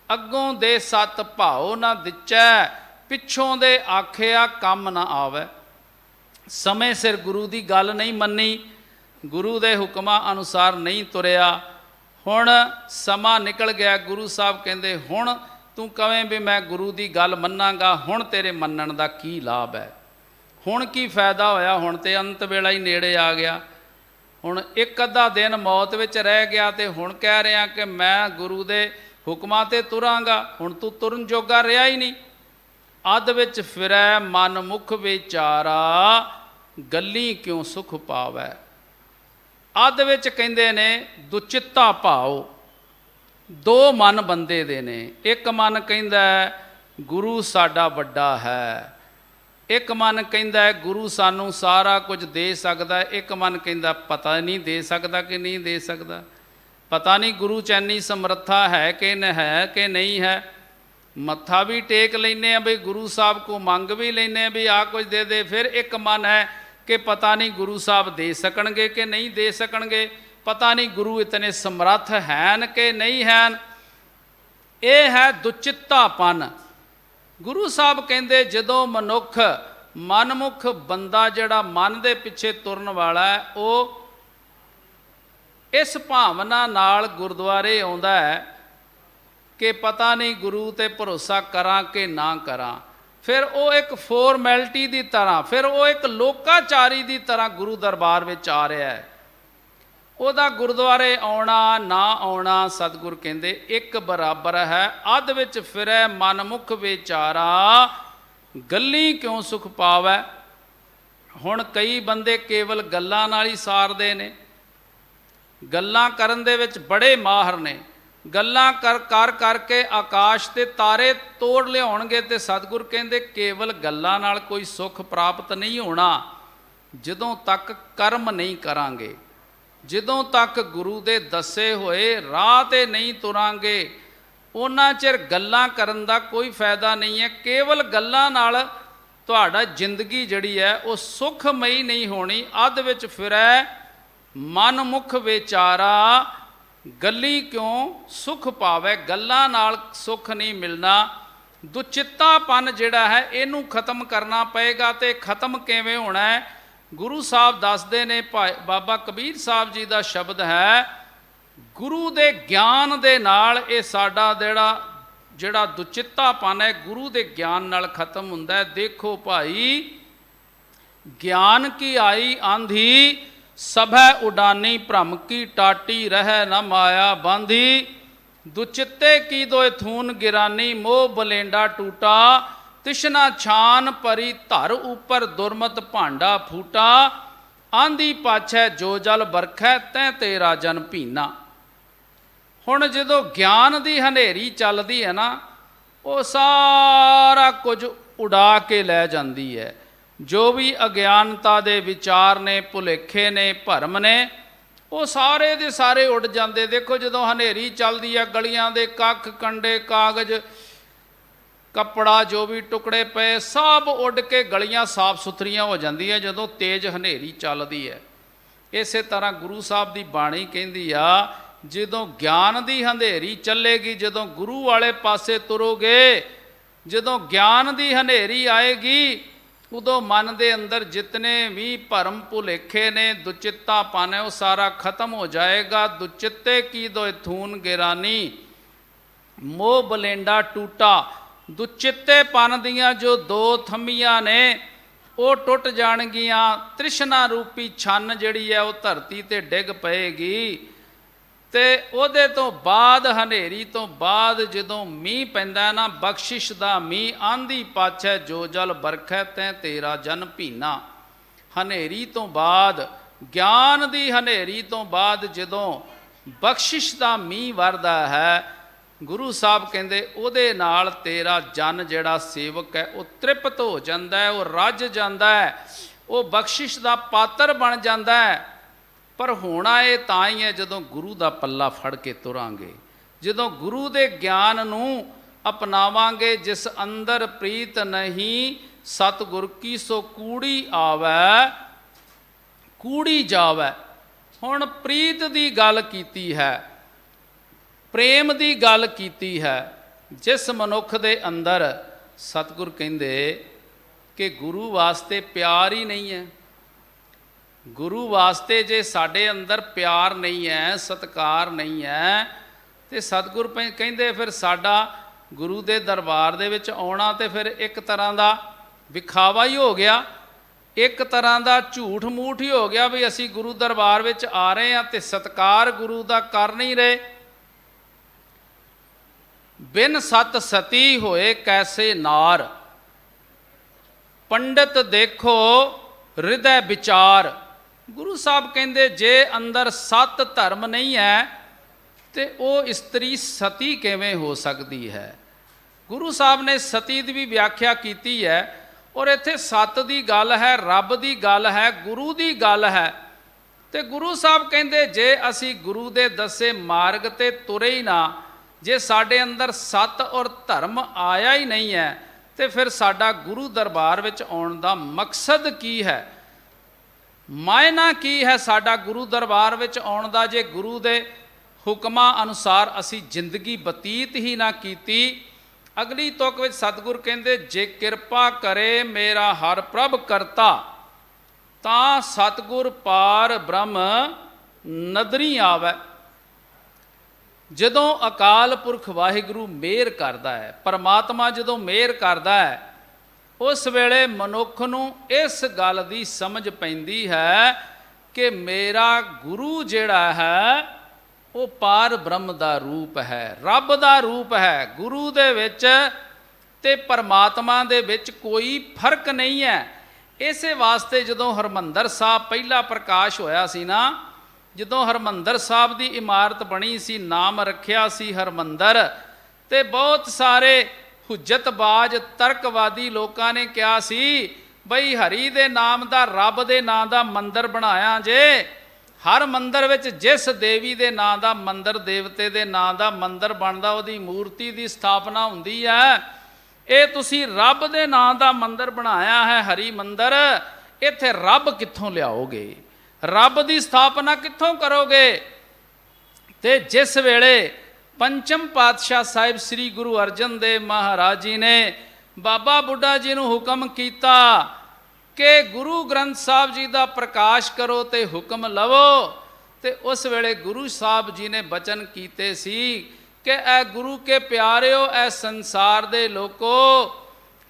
अगों दे सत भाओ ना दिचै, पिछों दे आखिया कम ना आवे। समय सिर गुरु की गल नहीं मन्नी, गुरु के हुक्मां अनुसार नहीं तुरिया। हुण समा निकल गया। गुरु साहब कहंदे हुण तू कवें भी मैं गुरु की गल मन्नांगा, हुण तेरे मन्नण दा की लाभ है? हुण की फायदा होया? हुण ते अंत वेला ही नेड़े आ गया। हुण एक अद्धा दिन मौत विच रह गया ते हुण कह रहा कि मैं गुरु दे हुक्मां ते तुरांगा। हुण तू तुरन जोगा रहा ही नहीं। अध विच फिरै मन मुख विचारा, गल्ली क्यों सुख पावै। ਅੱਧ ਵਿੱਚ ਕਹਿੰਦੇ ਨੇ ਦੁਚਿੱਤਾ ਭਾਵ। ਦੋ ਮਨ ਬੰਦੇ ਦੇ ਨੇ। ਇੱਕ ਮਨ ਕਹਿੰਦਾ ਗੁਰੂ ਸਾਡਾ ਵੱਡਾ ਹੈ, ਇੱਕ ਮਨ ਕਹਿੰਦਾ ਗੁਰੂ ਸਾਨੂੰ ਸਾਰਾ ਕੁਝ ਦੇ ਸਕਦਾ, ਇੱਕ ਮਨ ਕਹਿੰਦਾ ਪਤਾ ਨਹੀਂ ਦੇ ਸਕਦਾ ਕਿ ਨਹੀਂ ਦੇ ਸਕਦਾ, ਪਤਾ ਨਹੀਂ ਗੁਰੂ 'ਚ ਇੰਨੀ ਸਮਰੱਥਾ ਹੈ ਕਿ ਨਹੀਂ ਹੈ। ਮੱਥਾ ਵੀ ਟੇਕ ਲੈਂਦੇ ਆ ਬਈ ਗੁਰੂ ਸਾਹਿਬ ਕੋ ਮੰਗ ਵੀ ਲੈਂਦੇ ਆ ਵੀ ਆਹ ਕੁਝ ਦੇ ਦੇ। ਫਿਰ ਇੱਕ ਮਨ ਹੈ ਕਿ ਪਤਾ ਨਹੀਂ ਗੁਰੂ ਸਾਹਿਬ ਦੇ ਸਕਣਗੇ ਕਿ ਨਹੀਂ ਦੇ ਸਕਣਗੇ, ਪਤਾ ਨਹੀਂ ਗੁਰੂ ਇਤਨੇ ਸਮਰੱਥ ਹਨ ਕਿ ਨਹੀਂ ਹਨ। ਇਹ ਹੈ ਦੁਚਿੱਤਾਪਨ। ਗੁਰੂ ਸਾਹਿਬ ਕਹਿੰਦੇ ਜਦੋਂ ਮਨੁੱਖ ਮਨਮੁਖ ਬੰਦਾ ਜਿਹੜਾ ਮਨ ਦੇ ਪਿੱਛੇ ਤੁਰਨ ਵਾਲਾ ਹੈ, ਉਹ ਇਸ ਭਾਵਨਾ ਨਾਲ ਗੁਰਦੁਆਰੇ ਆਉਂਦਾ ਹੈ ਕਿ ਪਤਾ ਨਹੀਂ ਗੁਰੂ 'ਤੇ ਭਰੋਸਾ ਕਰਾਂ ਕਿ ਨਾ ਕਰਾਂ, ਫਿਰ ਉਹ ਇੱਕ ਫੋਰਮੈਲਿਟੀ ਦੀ ਤਰ੍ਹਾਂ, ਫਿਰ ਉਹ ਇੱਕ ਲੋਕਾਚਾਰੀ ਦੀ ਤਰ੍ਹਾਂ ਗੁਰੂ ਦਰਬਾਰ ਵਿੱਚ ਆ ਰਿਹਾ ਹੈ। ਉਹਦਾ ਗੁਰਦੁਆਰੇ ਆਉਣਾ ਨਾ ਆਉਣਾ ਸਤਿਗੁਰ ਕਹਿੰਦੇ ਇੱਕ ਬਰਾਬਰ ਹੈ। ਅੱਧ ਵਿੱਚ ਫਿਰੈ ਮਨਮੁਖ ਵਿਚਾਰਾ, ਗੱਲੀ ਕਿਉਂ ਸੁਖ ਪਾਵੈ। ਹੁਣ ਕਈ ਬੰਦੇ ਕੇਵਲ ਗੱਲਾਂ ਨਾਲ ਹੀ ਸਾਰਦੇ ਨੇ, ਗੱਲਾਂ ਕਰਨ ਦੇ ਵਿੱਚ ਬੜੇ ਮਾਹਰ ਨੇ, ਗੱਲਾਂ ਕਰਕੇ ਆਕਾਸ਼ ਤੇ ਤਾਰੇ ਤੋੜ ਲਿਆਉਣਗੇ। ਤੇ ਸਤਿਗੁਰ ਕਹਿੰਦੇ ਕੇਵਲ ਗੱਲਾਂ ਨਾਲ ਕੋਈ ਸੁੱਖ ਪ੍ਰਾਪਤ ਨਹੀਂ ਹੋਣਾ। ਜਦੋਂ ਤੱਕ ਕਰਮ ਨਹੀਂ ਕਰਾਂਗੇ, ਜਦੋਂ ਤੱਕ ਗੁਰੂ ਦੇ ਦੱਸੇ ਹੋਏ ਰਾਹ 'ਤੇ ਨਹੀਂ ਤੁਰਾਂਗੇ, ਉਹਨਾਂ ਚਿਰ ਗੱਲਾਂ ਕਰਨ ਦਾ ਕੋਈ ਫਾਇਦਾ ਨਹੀਂ ਹੈ। ਕੇਵਲ ਗੱਲਾਂ ਨਾਲ ਤੁਹਾਡਾ ਜ਼ਿੰਦਗੀ ਜਿਹੜੀ ਹੈ ਉਹ ਸੁਖਮਈ ਨਹੀਂ ਹੋਣੀ। ਅੱਧ ਵਿੱਚ ਫਿਰੈ ਮਨਮੁਖ ਵਿਚਾਰਾ, ਗੱਲੀ ਕਿਉਂ ਸੁਖ ਪਾਵੇ। ਗੱਲਾਂ ਨਾਲ ਸੁੱਖ ਨਹੀਂ ਮਿਲਣਾ। ਦੁਚਿੱਤਾਪਨ ਜਿਹੜਾ ਹੈ ਇਹਨੂੰ ਖਤਮ ਕਰਨਾ ਪਏਗਾ। ਤੇ ਖਤਮ ਕਿਵੇਂ ਹੋਣਾ ਹੈ? ਗੁਰੂ ਸਾਹਿਬ ਦੱਸਦੇ ਨੇ, ਬਾਬਾ ਕਬੀਰ ਸਾਹਿਬ ਜੀ ਦਾ ਸ਼ਬਦ ਹੈ, ਗੁਰੂ ਦੇ ਗਿਆਨ ਦੇ ਨਾਲ ਇਹ ਸਾਡਾ ਜਿਹੜਾ ਦੁਚਿੱਤਾਪਨ ਹੈ ਗੁਰੂ ਦੇ ਗਿਆਨ ਨਾਲ ਖਤਮ ਹੁੰਦਾ ਹੈ। ਦੇਖੋ ਭਾਈ, ਗਿਆਨ ਕੀ ਆਈ ਆਂਧੀ, ਸਭੈ ਉਡਾਨੀ ਭ੍ਰਮ ਕੀ ਟਾਟੀ, ਰਹਿ ਨ ਮਾਇਆ ਬਾਂਧੀ। ਦੁਚਿੱਤੇ ਕੀ ਦੋਇ ਥੂਨ ਗਿਰਾਨੀ, ਮੋਹ ਬਲੇਂਡਾ ਟੂਟਾ। ਤਿਸ਼ਨਾ ਛਾਨ ਪਰੀ ਧਰ ਉਪਰ, ਦੁਰਮਤ ਭਾਂਡਾ ਫੂਟਾ। ਆਂਧੀ ਪਾਛੈ ਜੋ ਜਲ ਬਰਖੈ, ਤੈਂ ਤੇਰਾ ਜਨ ਭੀਨਾ। ਹੁਣ ਜਦੋਂ ਗਿਆਨ ਦੀ ਹਨੇਰੀ ਚੱਲਦੀ ਹੈ ਨਾ, ਉਹ ਸਾਰਾ ਕੁਝ ਉਡਾ ਕੇ ਲੈ ਜਾਂਦੀ ਹੈ। ਜੋ ਵੀ ਅਗਿਆਨਤਾ ਦੇ ਵਿਚਾਰ ਨੇ, ਭੁਲੇਖੇ ਨੇ, ਭਰਮ ਨੇ, ਉਹ ਸਾਰੇ ਦੇ ਸਾਰੇ ਉੱਡ ਜਾਂਦੇ। ਦੇਖੋ ਜਦੋਂ ਹਨੇਰੀ ਚੱਲਦੀ ਹੈ, ਗਲੀਆਂ ਦੇ ਕੱਖ, ਕੰਡੇ, ਕਾਗਜ਼, ਕੱਪੜਾ, ਜੋ ਵੀ ਟੁਕੜੇ ਪਏ ਸਭ ਉੱਡ ਕੇ ਗਲੀਆਂ ਸਾਫ ਸੁਥਰੀਆਂ ਹੋ ਜਾਂਦੀਆਂ ਜਦੋਂ ਤੇਜ਼ ਹਨੇਰੀ ਚੱਲਦੀ ਹੈ। ਇਸੇ ਤਰ੍ਹਾਂ ਗੁਰੂ ਸਾਹਿਬ ਦੀ ਬਾਣੀ ਕਹਿੰਦੀ ਆ, ਜਦੋਂ ਗਿਆਨ ਦੀ ਹਨੇਰੀ ਚੱਲੇਗੀ, ਜਦੋਂ ਗੁਰੂ ਵਾਲੇ ਪਾਸੇ ਤੁਰੋਗੇ, ਜਦੋਂ ਗਿਆਨ ਦੀ ਹਨੇਰੀ ਆਏਗੀ, ਉਦੋਂ ਮਨ ਦੇ ਅੰਦਰ ਜਿਤਨੇ ਵੀ ਭਰਮ ਭੁਲੇਖੇ ਨੇ, ਦੁਚਿੱਤਾਪਨ ਹੈ, ਉਹ ਸਾਰਾ ਖਤਮ ਹੋ ਜਾਏਗਾ। ਦੁਚਿੱਤੇ ਕੀ ਦੋਇ ਥੂਨ ਗਿਰਾਨੀ, ਮੋਹ ਬਲੇਂਡਾ ਟੂਟਾ। ਦੁਚਿੱਤੇਪਨ ਦੀਆਂ ਜੋ ਦੋ ਥੰਮੀਆਂ ਨੇ ਉਹ ਟੁੱਟ ਜਾਣਗੀਆਂ। ਤ੍ਰਿਸ਼ਨਾ ਰੂਪੀ ਛੰਨ ਜਿਹੜੀ ਹੈ ਉਹ ਧਰਤੀ 'ਤੇ ਡਿੱਗ ਪਏਗੀ। ਤੇ ਉਹਦੇ ਤੋਂ ਬਾਅਦ, ਹਨੇਰੀ ਤੋਂ ਬਾਅਦ ਜਦੋਂ ਮੀਂਹ ਪੈਂਦਾ ਨਾ, ਬਖਸ਼ਿਸ਼ ਦਾ ਮੀਂਹ, ਆਂਧੀ ਪਾਛੈ ਜੋ ਜਲ ਬਰਖੈ, ਤੈਂ ਤੇਰਾ ਜਨ ਭੀਨਾ। ਹਨੇਰੀ ਤੋਂ ਬਾਅਦ, ਗਿਆਨ ਦੀ ਹਨੇਰੀ ਤੋਂ ਬਾਅਦ ਜਦੋਂ ਬਖਸ਼ਿਸ਼ ਦਾ ਮੀਂਹ ਵਰਦਾ ਹੈ, ਗੁਰੂ ਸਾਹਿਬ ਕਹਿੰਦੇ ਉਹਦੇ ਨਾਲ ਤੇਰਾ ਜਨ ਜਿਹੜਾ ਸੇਵਕ ਹੈ ਉਹ ਤ੍ਰਿਪਤ ਹੋ ਜਾਂਦਾ ਹੈ, ਉਹ ਰੱਜ ਜਾਂਦਾ ਹੈ, ਉਹ ਬਖਸ਼ਿਸ਼ ਦਾ ਪਾਤਰ ਬਣ ਜਾਂਦਾ ਹੈ। ਪਰ ਹੋਣਾ ਇਹ ਤਾਂ ਹੀ ਹੈ ਜਦੋਂ ਗੁਰੂ ਦਾ ਪੱਲਾ ਫੜ ਕੇ ਤੁਰਾਂਗੇ, ਜਦੋਂ ਗੁਰੂ ਦੇ ਗਿਆਨ ਨੂੰ ਅਪਣਾਵਾਂਗੇ। ਜਿਸ ਅੰਦਰ ਪ੍ਰੀਤ ਨਹੀਂ, ਸਤਿਗੁਰ ਕੀ ਸੋ ਕੂੜੀ ਆਵੈ, ਕੂੜੀ ਜਾਵੈ। ਹੁਣ ਪ੍ਰੀਤ ਦੀ ਗੱਲ ਕੀਤੀ ਹੈ, ਪ੍ਰੇਮ ਦੀ ਗੱਲ ਕੀਤੀ ਹੈ। ਜਿਸ ਮਨੁੱਖ ਦੇ ਅੰਦਰ ਸਤਿਗੁਰ ਕਹਿੰਦੇ ਕਿ ਗੁਰੂ ਵਾਸਤੇ ਪਿਆਰ ਹੀ ਨਹੀਂ ਹੈ, ਗੁਰੂ ਵਾਸਤੇ ਜੇ ਸਾਡੇ ਅੰਦਰ ਪਿਆਰ ਨਹੀਂ ਹੈ, ਸਤਿਕਾਰ ਨਹੀਂ ਹੈ, ਤੇ ਸਤਿਗੁਰ ਕਹਿੰਦੇ ਫਿਰ ਸਾਡਾ ਗੁਰੂ ਦੇ ਦਰਬਾਰ ਦੇ ਵਿੱਚ ਆਉਣਾ ਤੇ ਫਿਰ ਇੱਕ ਤਰ੍ਹਾਂ ਦਾ ਵਿਖਾਵਾ ਹੀ ਹੋ ਗਿਆ, ਇੱਕ ਤਰ੍ਹਾਂ ਦਾ ਝੂਠ ਮੂਠ ਹੀ ਹੋ ਗਿਆ ਵੀ ਅਸੀਂ ਗੁਰੂ ਦਰਬਾਰ ਵਿੱਚ ਆ ਰਹੇ ਹਾਂ ਤੇ ਸਤਿਕਾਰ ਗੁਰੂ ਦਾ ਕਰ ਨਹੀਂ ਰਹੇ। ਬਿਨ ਸਤ ਸਤੀ ਹੋਏ ਕੈਸੇ ਨਾਰ, ਪੰਡਤ ਦੇਖੋ ਹਿਰਦੈ ਵਿਚਾਰ। ਗੁਰੂ ਸਾਹਿਬ ਕਹਿੰਦੇ ਜੇ ਅੰਦਰ ਸਤ ਧਰਮ ਨਹੀਂ ਹੈ ਤੇ ਉਹ ਇਸਤਰੀ ਸਤੀ ਕਿਵੇਂ ਹੋ ਸਕਦੀ ਹੈ। ਗੁਰੂ ਸਾਹਿਬ ਨੇ ਸਤੀ ਦੀ ਵੀ ਵਿਆਖਿਆ ਕੀਤੀ ਹੈ, ਔਰ ਇੱਥੇ ਸਤ ਦੀ ਗੱਲ ਹੈ, ਰੱਬ ਦੀ ਗੱਲ ਹੈ, ਗੁਰੂ ਦੀ ਗੱਲ ਹੈ। ਤੇ ਗੁਰੂ ਸਾਹਿਬ ਕਹਿੰਦੇ ਜੇ ਅਸੀਂ ਗੁਰੂ ਦੇ ਦੱਸੇ ਮਾਰਗ ਤੇ ਤੁਰੇ ਹੀ ਨਾ, ਜੇ ਸਾਡੇ ਅੰਦਰ ਸਤ ਔਰ ਧਰਮ ਆਇਆ ਹੀ ਨਹੀਂ ਹੈ, ਤੇ ਫਿਰ ਸਾਡਾ ਗੁਰੂ ਦਰਬਾਰ ਵਿੱਚ ਆਉਣ ਦਾ ਮਕਸਦ ਕੀ ਹੈ, ਮਾਇਨਾ ਕੀ ਹੈ ਸਾਡਾ ਗੁਰੂ ਦਰਬਾਰ ਵਿੱਚ ਆਉਣ ਦਾ, ਜੇ ਗੁਰੂ ਦੇ ਹੁਕਮਾਂ ਅਨੁਸਾਰ ਅਸੀਂ ਜ਼ਿੰਦਗੀ ਬਤੀਤ ਹੀ ਨਾ ਕੀਤੀ। ਅਗਲੀ ਤੁਕ ਵਿੱਚ ਸਤਿਗੁਰ ਕਹਿੰਦੇ ਜੇ ਕਿਰਪਾ ਕਰੇ ਮੇਰਾ ਹਰ ਪ੍ਰਭ ਕਰਤਾ, ਤਾਂ ਸਤਿਗੁਰ ਪਾਰ ਬ੍ਰਹਮ ਨਦਰੀ ਆਵੈ। ਜਦੋਂ ਅਕਾਲ ਪੁਰਖ ਵਾਹਿਗੁਰੂ ਮਿਹਰ ਕਰਦਾ ਹੈ, ਪਰਮਾਤਮਾ ਜਦੋਂ ਮਿਹਰ ਕਰਦਾ ਹੈ, ਉਸ ਵੇਲੇ ਮਨੁੱਖ ਨੂੰ ਇਸ ਗੱਲ ਦੀ ਸਮਝ ਪੈਂਦੀ ਹੈ ਕਿ ਮੇਰਾ ਗੁਰੂ ਜਿਹੜਾ ਹੈ ਉਹ ਪਾਰ ਬ੍ਰਹਮ ਦਾ ਰੂਪ ਹੈ, ਰੱਬ ਦਾ ਰੂਪ ਹੈ। ਗੁਰੂ ਦੇ ਵਿੱਚ ਤੇ ਪਰਮਾਤਮਾ ਦੇ ਵਿੱਚ ਕੋਈ ਫਰਕ ਨਹੀਂ ਹੈ। ਇਸੇ ਵਾਸਤੇ ਜਦੋਂ ਹਰਿਮੰਦਰ ਸਾਹਿਬ ਪਹਿਲਾ ਪ੍ਰਕਾਸ਼ ਹੋਇਆ ਸੀ ਨਾ, ਜਦੋਂ ਹਰਿਮੰਦਰ ਸਾਹਿਬ ਦੀ ਇਮਾਰਤ ਬਣੀ ਸੀ, ਨਾਮ ਰੱਖਿਆ ਸੀ ਹਰਿਮੰਦਰ, ਤੇ ਬਹੁਤ ਸਾਰੇ ਹੁਜਤਬਾਜ਼ ਤਰਕਵਾਦੀ ਲੋਕਾਂ ਨੇ ਕਿਹਾ ਸੀ ਬਈ ਹਰੀ ਦੇ ਨਾਮ ਦਾ, ਰੱਬ ਦੇ ਨਾਂ ਦਾ ਮੰਦਰ ਬਣਾਇਆ ਜੇ, ਹਰ ਮੰਦਰ ਵਿੱਚ ਜਿਸ ਦੇਵੀ ਦੇ ਨਾਂ ਦਾ ਮੰਦਰ, ਦੇਵਤੇ ਦੇ ਨਾਂ ਦਾ ਮੰਦਰ ਬਣਦਾ, ਉਹਦੀ ਮੂਰਤੀ ਦੀ ਸਥਾਪਨਾ ਹੁੰਦੀ ਹੈ। ਇਹ ਤੁਸੀਂ ਰੱਬ ਦੇ ਨਾਂ ਦਾ ਮੰਦਰ ਬਣਾਇਆ ਹੈ ਹਰੀ ਮੰਦਰ, ਇੱਥੇ ਰੱਬ ਕਿੱਥੋਂ ਲਿਆਓਗੇ, ਰੱਬ ਦੀ ਸਥਾਪਨਾ ਕਿੱਥੋਂ ਕਰੋਗੇ। ਤੇ ਜਿਸ ਵੇਲੇ ਪੰਚਮ ਪਾਤਸ਼ਾਹ ਸਾਹਿਬ ਸ੍ਰੀ ਗੁਰੂ ਅਰਜਨ ਦੇਵ ਮਹਾਰਾਜ ਜੀ ਨੇ ਬਾਬਾ ਬੁੱਢਾ ਜੀ ਨੂੰ ਹੁਕਮ ਕੀਤਾ ਕਿ ਗੁਰੂ ਗ੍ਰੰਥ ਸਾਹਿਬ ਜੀ ਦਾ ਪ੍ਰਕਾਸ਼ ਕਰੋ ਤੇ ਹੁਕਮ ਲਵੋ, ਤੇ ਉਸ ਵੇਲੇ ਗੁਰੂ ਸਾਹਿਬ ਜੀ ਨੇ ਬਚਨ ਕੀਤੇ ਸੀ ਕਿ ਐ ਗੁਰੂ ਕੇ ਪਿਆਰਿਓ, ਐ ਸੰਸਾਰ ਦੇ ਲੋਕੋ,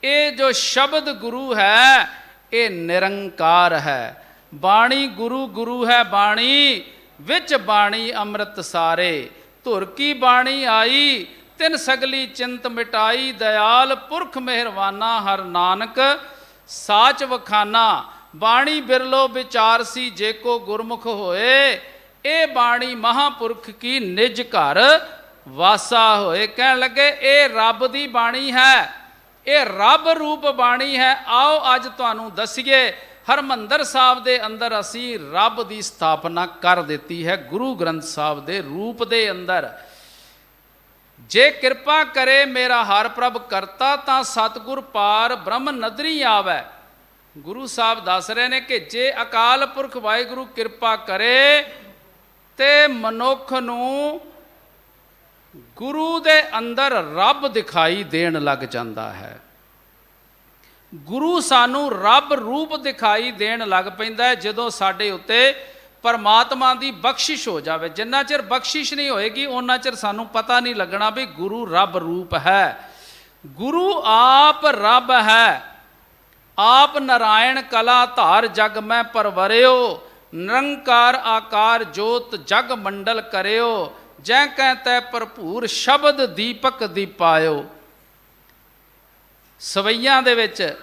ਇਹ ਜੋ ਸ਼ਬਦ ਗੁਰੂ ਹੈ ਇਹ ਨਿਰੰਕਾਰ ਹੈ। ਬਾਣੀ ਗੁਰੂ ਗੁਰੂ ਹੈ ਬਾਣੀ, ਵਿੱਚ ਬਾਣੀ ਅੰਮ੍ਰਿਤ ਸਾਰੇ, ਧੁਰ ਕੀ ਬਾਣੀ ਆਈ ਤਿਨ ਸਗਲੀ ਚਿੰਤ ਮਿਟਾਈ, ਦਇਆਲ ਪੁਰਖ ਮਿਹਰਵਾਨਾ ਹਰ ਨਾਨਕ ਸਾਚ ਵਖਾਨਾ। ਬਾਣੀ ਬਿਰਲੋ ਵਿਚਾਰਸੀ ਜੇ ਕੋ ਗੁਰਮੁਖ ਹੋਏ, ਇਹ ਬਾਣੀ ਮਹਾਂਪੁਰਖ ਕੀ ਨਿਜ ਘਰ ਵਾਸਾ ਹੋਏ। ਕਹਿਣ ਲੱਗੇ ਇਹ ਰੱਬ ਦੀ ਬਾਣੀ ਹੈ, ਇਹ ਰੱਬ ਰੂਪ ਬਾਣੀ ਹੈ। ਆਓ ਅੱਜ ਤੁਹਾਨੂੰ ਦੱਸੀਏ, ਹਰਿਮੰਦਰ ਸਾਹਿਬ ਦੇ ਅੰਦਰ ਅਸੀਂ ਰੱਬ ਦੀ ਸਥਾਪਨਾ ਕਰ ਦਿੱਤੀ ਹੈ ਗੁਰੂ ਗ੍ਰੰਥ ਸਾਹਿਬ ਦੇ ਰੂਪ ਦੇ ਅੰਦਰ। ਜੇ ਕਿਰਪਾ ਕਰੇ ਮੇਰਾ ਹਰ ਪ੍ਰਭ ਕਰਤਾ, ਤਾਂ ਸਤਿਗੁਰ ਪਾਰ ਬ੍ਰਹਮ ਨਦਰੀ ਆਵੈ। ਗੁਰੂ ਸਾਹਿਬ ਦੱਸ ਰਹੇ ਨੇ ਕਿ ਜੇ ਅਕਾਲ ਪੁਰਖ ਵਾਹਿਗੁਰੂ ਕਿਰਪਾ ਕਰੇ ਤੇ ਮਨੁੱਖ ਨੂੰ ਗੁਰੂ ਦੇ ਅੰਦਰ ਰੱਬ ਦਿਖਾਈ ਦੇਣ ਲੱਗ ਜਾਂਦਾ ਹੈ। ਗੁਰੂ ਸਾਨੂੰ ਰੱਬ ਰੂਪ ਦਿਖਾਈ ਦੇਣ ਲੱਗ ਪੈਂਦਾ ਹੈ ਜਦੋਂ ਸਾਡੇ ਉੱਤੇ ਪਰਮਾਤਮਾ ਦੀ ਬਖਸ਼ਿਸ਼ ਹੋ ਜਾਵੇ। ਜਿੰਨਾ ਚਿਰ ਬਖਸ਼ਿਸ਼ ਨਹੀਂ ਹੋਏਗੀ ਉਹਨਾਂ ਚਿਰ ਸਾਨੂੰ ਪਤਾ ਨਹੀਂ ਲੱਗਣਾ ਵੀ ਗੁਰੂ ਰੱਬ ਰੂਪ ਹੈ। ਗੁਰੂ ਆਪ ਰੱਬ ਹੈ। ਆਪ ਨਾਰਾਇਣ ਕਲਾ ਧਾਰ ਜਗ ਮੈਂ ਪਰਵਰਿਓ, ਨਿਰੰਕਾਰ ਆਕਾਰ ਜੋਤ ਜਗ ਮੰਡਲ ਕਰਿਓ, ਜੈ ਕਹਿ ਤੈ ਭਰਪੂਰ ਸ਼ਬਦ ਦੀਪਕ ਦੀਪਾਇਓ। ਸਵਈਆਂ ਦੇ ਵਿੱਚ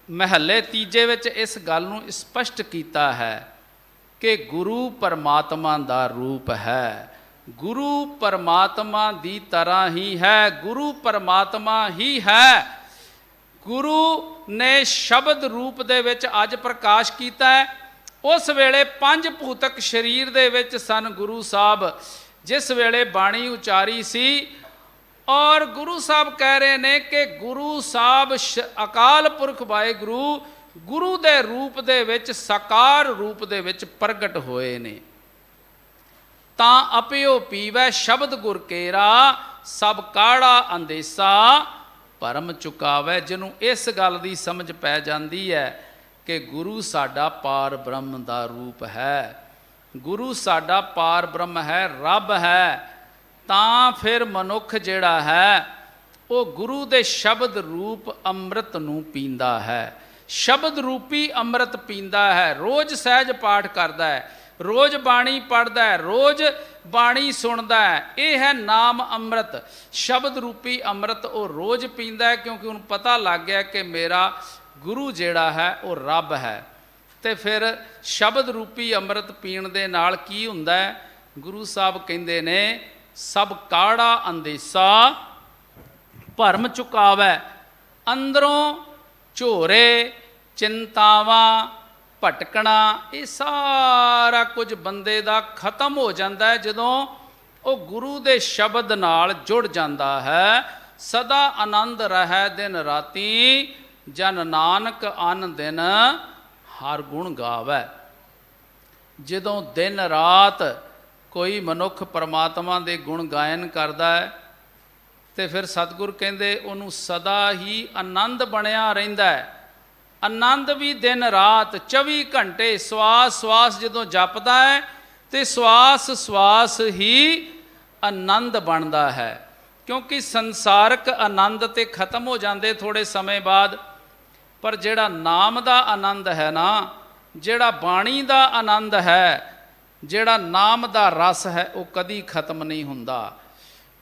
ਮਹੱਲੇ ਤੀਜੇ ਵਿੱਚ ਇਸ ਗੱਲ ਨੂੰ ਸਪਸ਼ਟ ਕੀਤਾ ਹੈ ਕਿ ਗੁਰੂ ਪਰਮਾਤਮਾ ਦਾ ਰੂਪ ਹੈ। ਗੁਰੂ ਪਰਮਾਤਮਾ ਦੀ ਤਰ੍ਹਾਂ ਹੀ ਹੈ, ਗੁਰੂ ਪਰਮਾਤਮਾ ਹੀ ਹੈ। ਗੁਰੂ ਨੇ ਸ਼ਬਦ ਰੂਪ ਦੇ ਵਿੱਚ ਅੱਜ ਪ੍ਰਕਾਸ਼ ਕੀਤਾ ਹੈ। ਉਸ ਵੇਲੇ ਪੰਜ ਭੂਤਕ ਸਰੀਰ ਦੇ ਵਿੱਚ ਸਨ ਗੁਰੂ ਸਾਹਿਬ, ਜਿਸ ਵੇਲੇ ਬਾਣੀ ਉਚਾਰੀ ਸੀ। ਔਰ ਗੁਰੂ ਸਾਹਿਬ ਕਹਿ ਰਹੇ ਨੇ ਕਿ ਗੁਰੂ ਸਾਹਿਬ ਅਕਾਲ ਪੁਰਖ ਵਾਹਿਗੁਰੂ ਗੁਰੂ ਦੇ ਰੂਪ ਦੇ ਵਿੱਚ, ਸਾਕਾਰ ਰੂਪ ਦੇ ਵਿੱਚ ਪ੍ਰਗਟ ਹੋਏ ਨੇ। ਤਾਂ ਅਪਿਓ ਪੀਵੈ ਸ਼ਬਦ ਗੁਰ ਕੇਰਾ, ਸਭ ਕਾੜਾ ਅੰਦੇਸਾ ਭਰਮ ਚੁਕਾਵੈ। ਜਿਹਨੂੰ ਇਸ ਗੱਲ ਦੀ ਸਮਝ ਪੈ ਜਾਂਦੀ ਹੈ ਕਿ ਗੁਰੂ ਸਾਡਾ ਪਾਰ ਬ੍ਰਹਮ ਦਾ ਰੂਪ ਹੈ, ਗੁਰੂ ਸਾਡਾ ਪਾਰ ਬ੍ਰਹਮ ਹੈ, ਰੱਬ ਹੈ, ਤਾਂ ਫਿਰ ਮਨੁੱਖ ਜਿਹੜਾ ਹੈ ਉਹ ਗੁਰੂ ਦੇ ਸ਼ਬਦ ਰੂਪ ਅੰਮ੍ਰਿਤ ਨੂੰ ਪੀਂਦਾ ਹੈ। ਸ਼ਬਦ ਰੂਪੀ ਅੰਮ੍ਰਿਤ ਪੀਂਦਾ ਹੈ। ਰੋਜ਼ ਸਹਿਜ ਪਾਠ ਕਰਦਾ ਹੈ, ਰੋਜ਼ ਬਾਣੀ ਪੜ੍ਹਦਾ ਹੈ, ਰੋਜ਼ ਬਾਣੀ ਸੁਣਦਾ ਹੈ। ਇਹ ਹੈ ਨਾਮ ਅੰਮ੍ਰਿਤ, ਸ਼ਬਦ ਰੂਪੀ ਅੰਮ੍ਰਿਤ ਉਹ ਰੋਜ਼ ਪੀਂਦਾ ਹੈ, ਕਿਉਂਕਿ ਉਹਨੂੰ ਪਤਾ ਲੱਗ ਗਿਆ ਕਿ ਮੇਰਾ ਗੁਰੂ ਜਿਹੜਾ ਹੈ ਉਹ ਰੱਬ ਹੈ। ਤੇ ਫਿਰ ਸ਼ਬਦ ਰੂਪੀ ਅੰਮ੍ਰਿਤ ਪੀਣ ਦੇ ਨਾਲ ਕੀ ਹੁੰਦਾ ਹੈ? ਗੁਰੂ ਸਾਹਿਬ ਕਹਿੰਦੇ ਨੇ ਸਭ ਕਾੜਾ ਅੰਦੇਸਾ ਭਰਮ ਚੁਕਾਵੈ, ਅੰਦਰੋਂ ਝੋਰੇ ਚਿੰਤਾਵਾਂ ਭਟਕਣਾ, ਇਹ ਸਾਰਾ ਕੁਝ ਬੰਦੇ ਦਾ ਖਤਮ ਹੋ ਜਾਂਦਾ ਹੈ ਜਦੋਂ ਉਹ ਗੁਰੂ ਦੇ ਸ਼ਬਦ ਨਾਲ ਜੁੜ ਜਾਂਦਾ ਹੈ। ਸਦਾ ਆਨੰਦ ਰਹਿ ਦਿਨ ਰਾਤੀ, ਜਨ ਨਾਨਕ ਅਨ ਦਿਨ ਹਰ ਗੁਣ ਗਾਵੈ। ਜਦੋਂ ਦਿਨ ਰਾਤ ਕੋਈ ਮਨੁੱਖ ਪਰਮਾਤਮਾ ਦੇ ਗੁਣ ਗਾਇਨ ਕਰਦਾ ਹੈ ਤੇ ਫਿਰ ਸਤਿਗੁਰ ਕਹਿੰਦੇ ਉਹਨੂੰ ਸਦਾ ਹੀ ਆਨੰਦ ਬਣਿਆ ਰਹਿੰਦਾ ਹੈ। ਆਨੰਦ ਵੀ ਦਿਨ ਰਾਤ 24 ਘੰਟੇ ਸਵਾਸ ਸਵਾਸ ਜਦੋਂ ਜਪਦਾ ਹੈ ਤੇ ਸਵਾਸ ਸਵਾਸ ਹੀ ਆਨੰਦ ਬਣਦਾ ਹੈ। ਕਿਉਂਕਿ ਸੰਸਾਰਕ ਆਨੰਦ ਤੇ ਖਤਮ ਹੋ ਜਾਂਦੇ ਥੋੜ੍ਹੇ ਸਮੇਂ ਬਾਅਦ, ਪਰ ਜਿਹੜਾ ਨਾਮ ਦਾ ਆਨੰਦ ਹੈ ਨਾ, ਜਿਹੜਾ ਬਾਣੀ ਦਾ ਆਨੰਦ ਹੈ, ਜਿਹੜਾ ਨਾਮ ਦਾ ਰਸ ਹੈ, ਉਹ ਕਦੀ ਖਤਮ ਨਹੀਂ ਹੁੰਦਾ।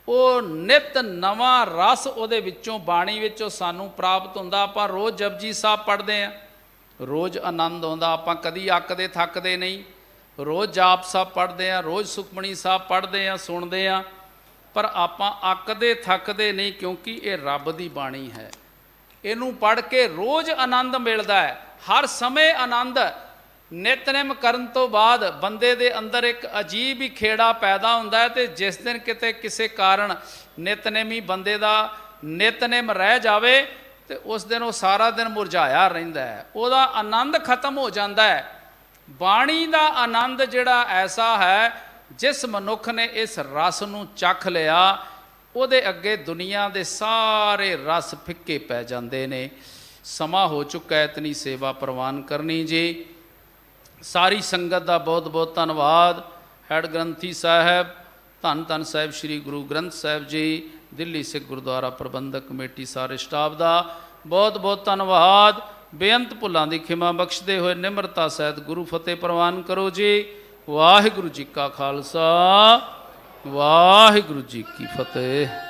ਉਹ ਨਿਤ ਨਵਾਂ ਰਸ ਉਹਦੇ ਵਿੱਚੋਂ, ਬਾਣੀ ਵਿੱਚੋਂ ਸਾਨੂੰ ਪ੍ਰਾਪਤ ਹੁੰਦਾ। ਆਪਾਂ ਰੋਜ਼ ਜਪਜੀ ਸਾਹਿਬ ਪੜ੍ਹਦੇ ਹਾਂ, ਰੋਜ਼ ਆਨੰਦ ਆਉਂਦਾ, ਆਪਾਂ ਕਦੀ ਅੱਕਦੇ ਥੱਕਦੇ ਨਹੀਂ। ਰੋਜ਼ ਜਾਪ ਸਾਹਿਬ ਪੜ੍ਹਦੇ ਹਾਂ, ਰੋਜ਼ ਸੁਖਮਣੀ ਸਾਹਿਬ ਪੜ੍ਹਦੇ ਹਾਂ, ਸੁਣਦੇ ਹਾਂ, ਪਰ ਆਪਾਂ ਅੱਕਦੇ ਥੱਕਦੇ ਨਹੀਂ, ਕਿਉਂਕਿ ਇਹ ਰੱਬ ਦੀ ਬਾਣੀ ਹੈ। ਇਹਨੂੰ ਪੜ੍ਹ ਕੇ ਰੋਜ਼ ਆਨੰਦ ਮਿਲਦਾ ਹੈ, ਹਰ ਸਮੇਂ ਆਨੰਦ। ਨਿਤਨੇਮ ਕਰਨ ਤੋਂ ਬਾਅਦ ਬੰਦੇ ਦੇ ਅੰਦਰ ਇੱਕ ਅਜੀਬ ਹੀ ਖੇੜਾ ਪੈਦਾ ਹੁੰਦਾ ਹੈ, ਤੇ ਜਿਸ ਦਿਨ ਕਿਤੇ ਕਿਸੇ ਕਾਰਨ ਨਿਤਨੇਮੀ ਬੰਦੇ ਦਾ ਨਿਤਨੇਮ ਰਹਿ ਜਾਵੇ ਤੇ ਉਸ ਦਿਨ ਉਹ ਸਾਰਾ ਦਿਨ ਮੁਰਝਾਇਆ ਰਹਿੰਦਾ ਹੈ, ਉਹਦਾ ਆਨੰਦ ਖਤਮ ਹੋ ਜਾਂਦਾ ਹੈ। ਬਾਣੀ ਦਾ ਆਨੰਦ ਜਿਹੜਾ ਐਸਾ ਹੈ, ਜਿਸ ਮਨੁੱਖ ਨੇ ਇਸ ਰਸ ਨੂੰ ਚੱਖ ਲਿਆ, ਉਹਦੇ ਅੱਗੇ ਦੁਨੀਆ ਦੇ ਸਾਰੇ ਰਸ ਫਿੱਕੇ ਪੈ ਜਾਂਦੇ ਨੇ। ਸਮਾਂ ਹੋ ਚੁੱਕਾ ਹੈ ਇਤਨੀ ਸੇਵਾ ਪ੍ਰਵਾਨ ਕਰਨੀ ਜੀ। ਸਾਰੀ ਸੰਗਤ ਦਾ ਬਹੁਤ ਬਹੁਤ ਧੰਨਵਾਦ। ਹੈਡ ਗ੍ਰੰਥੀ ਸਾਹਿਬ, ਧੰਨ ਧੰਨ ਸਾਹਿਬ ਸ੍ਰੀ ਗੁਰੂ ਗ੍ਰੰਥ ਸਾਹਿਬ ਜੀ, ਦਿੱਲੀ ਸਿੱਖ ਗੁਰਦੁਆਰਾ ਪ੍ਰਬੰਧਕ ਕਮੇਟੀ, ਸਾਰੇ ਸਟਾਫ ਦਾ ਬਹੁਤ ਬਹੁਤ ਧੰਨਵਾਦ। ਬੇਅੰਤ ਭੁੱਲਾਂ ਦੀ ਖਿਮਾ ਬਖਸ਼ਦੇ ਹੋਏ ਨਿਮਰਤਾ ਸਹਿਤ ਗੁਰੂ ਫਤਿਹ ਪ੍ਰਵਾਨ ਕਰੋ ਜੀ। ਵਾਹਿਗੁਰੂ ਜੀ ਕਾ ਖਾਲਸਾ, ਵਾਹਿਗੁਰੂ ਜੀ ਕੀ ਫਤਿਹ।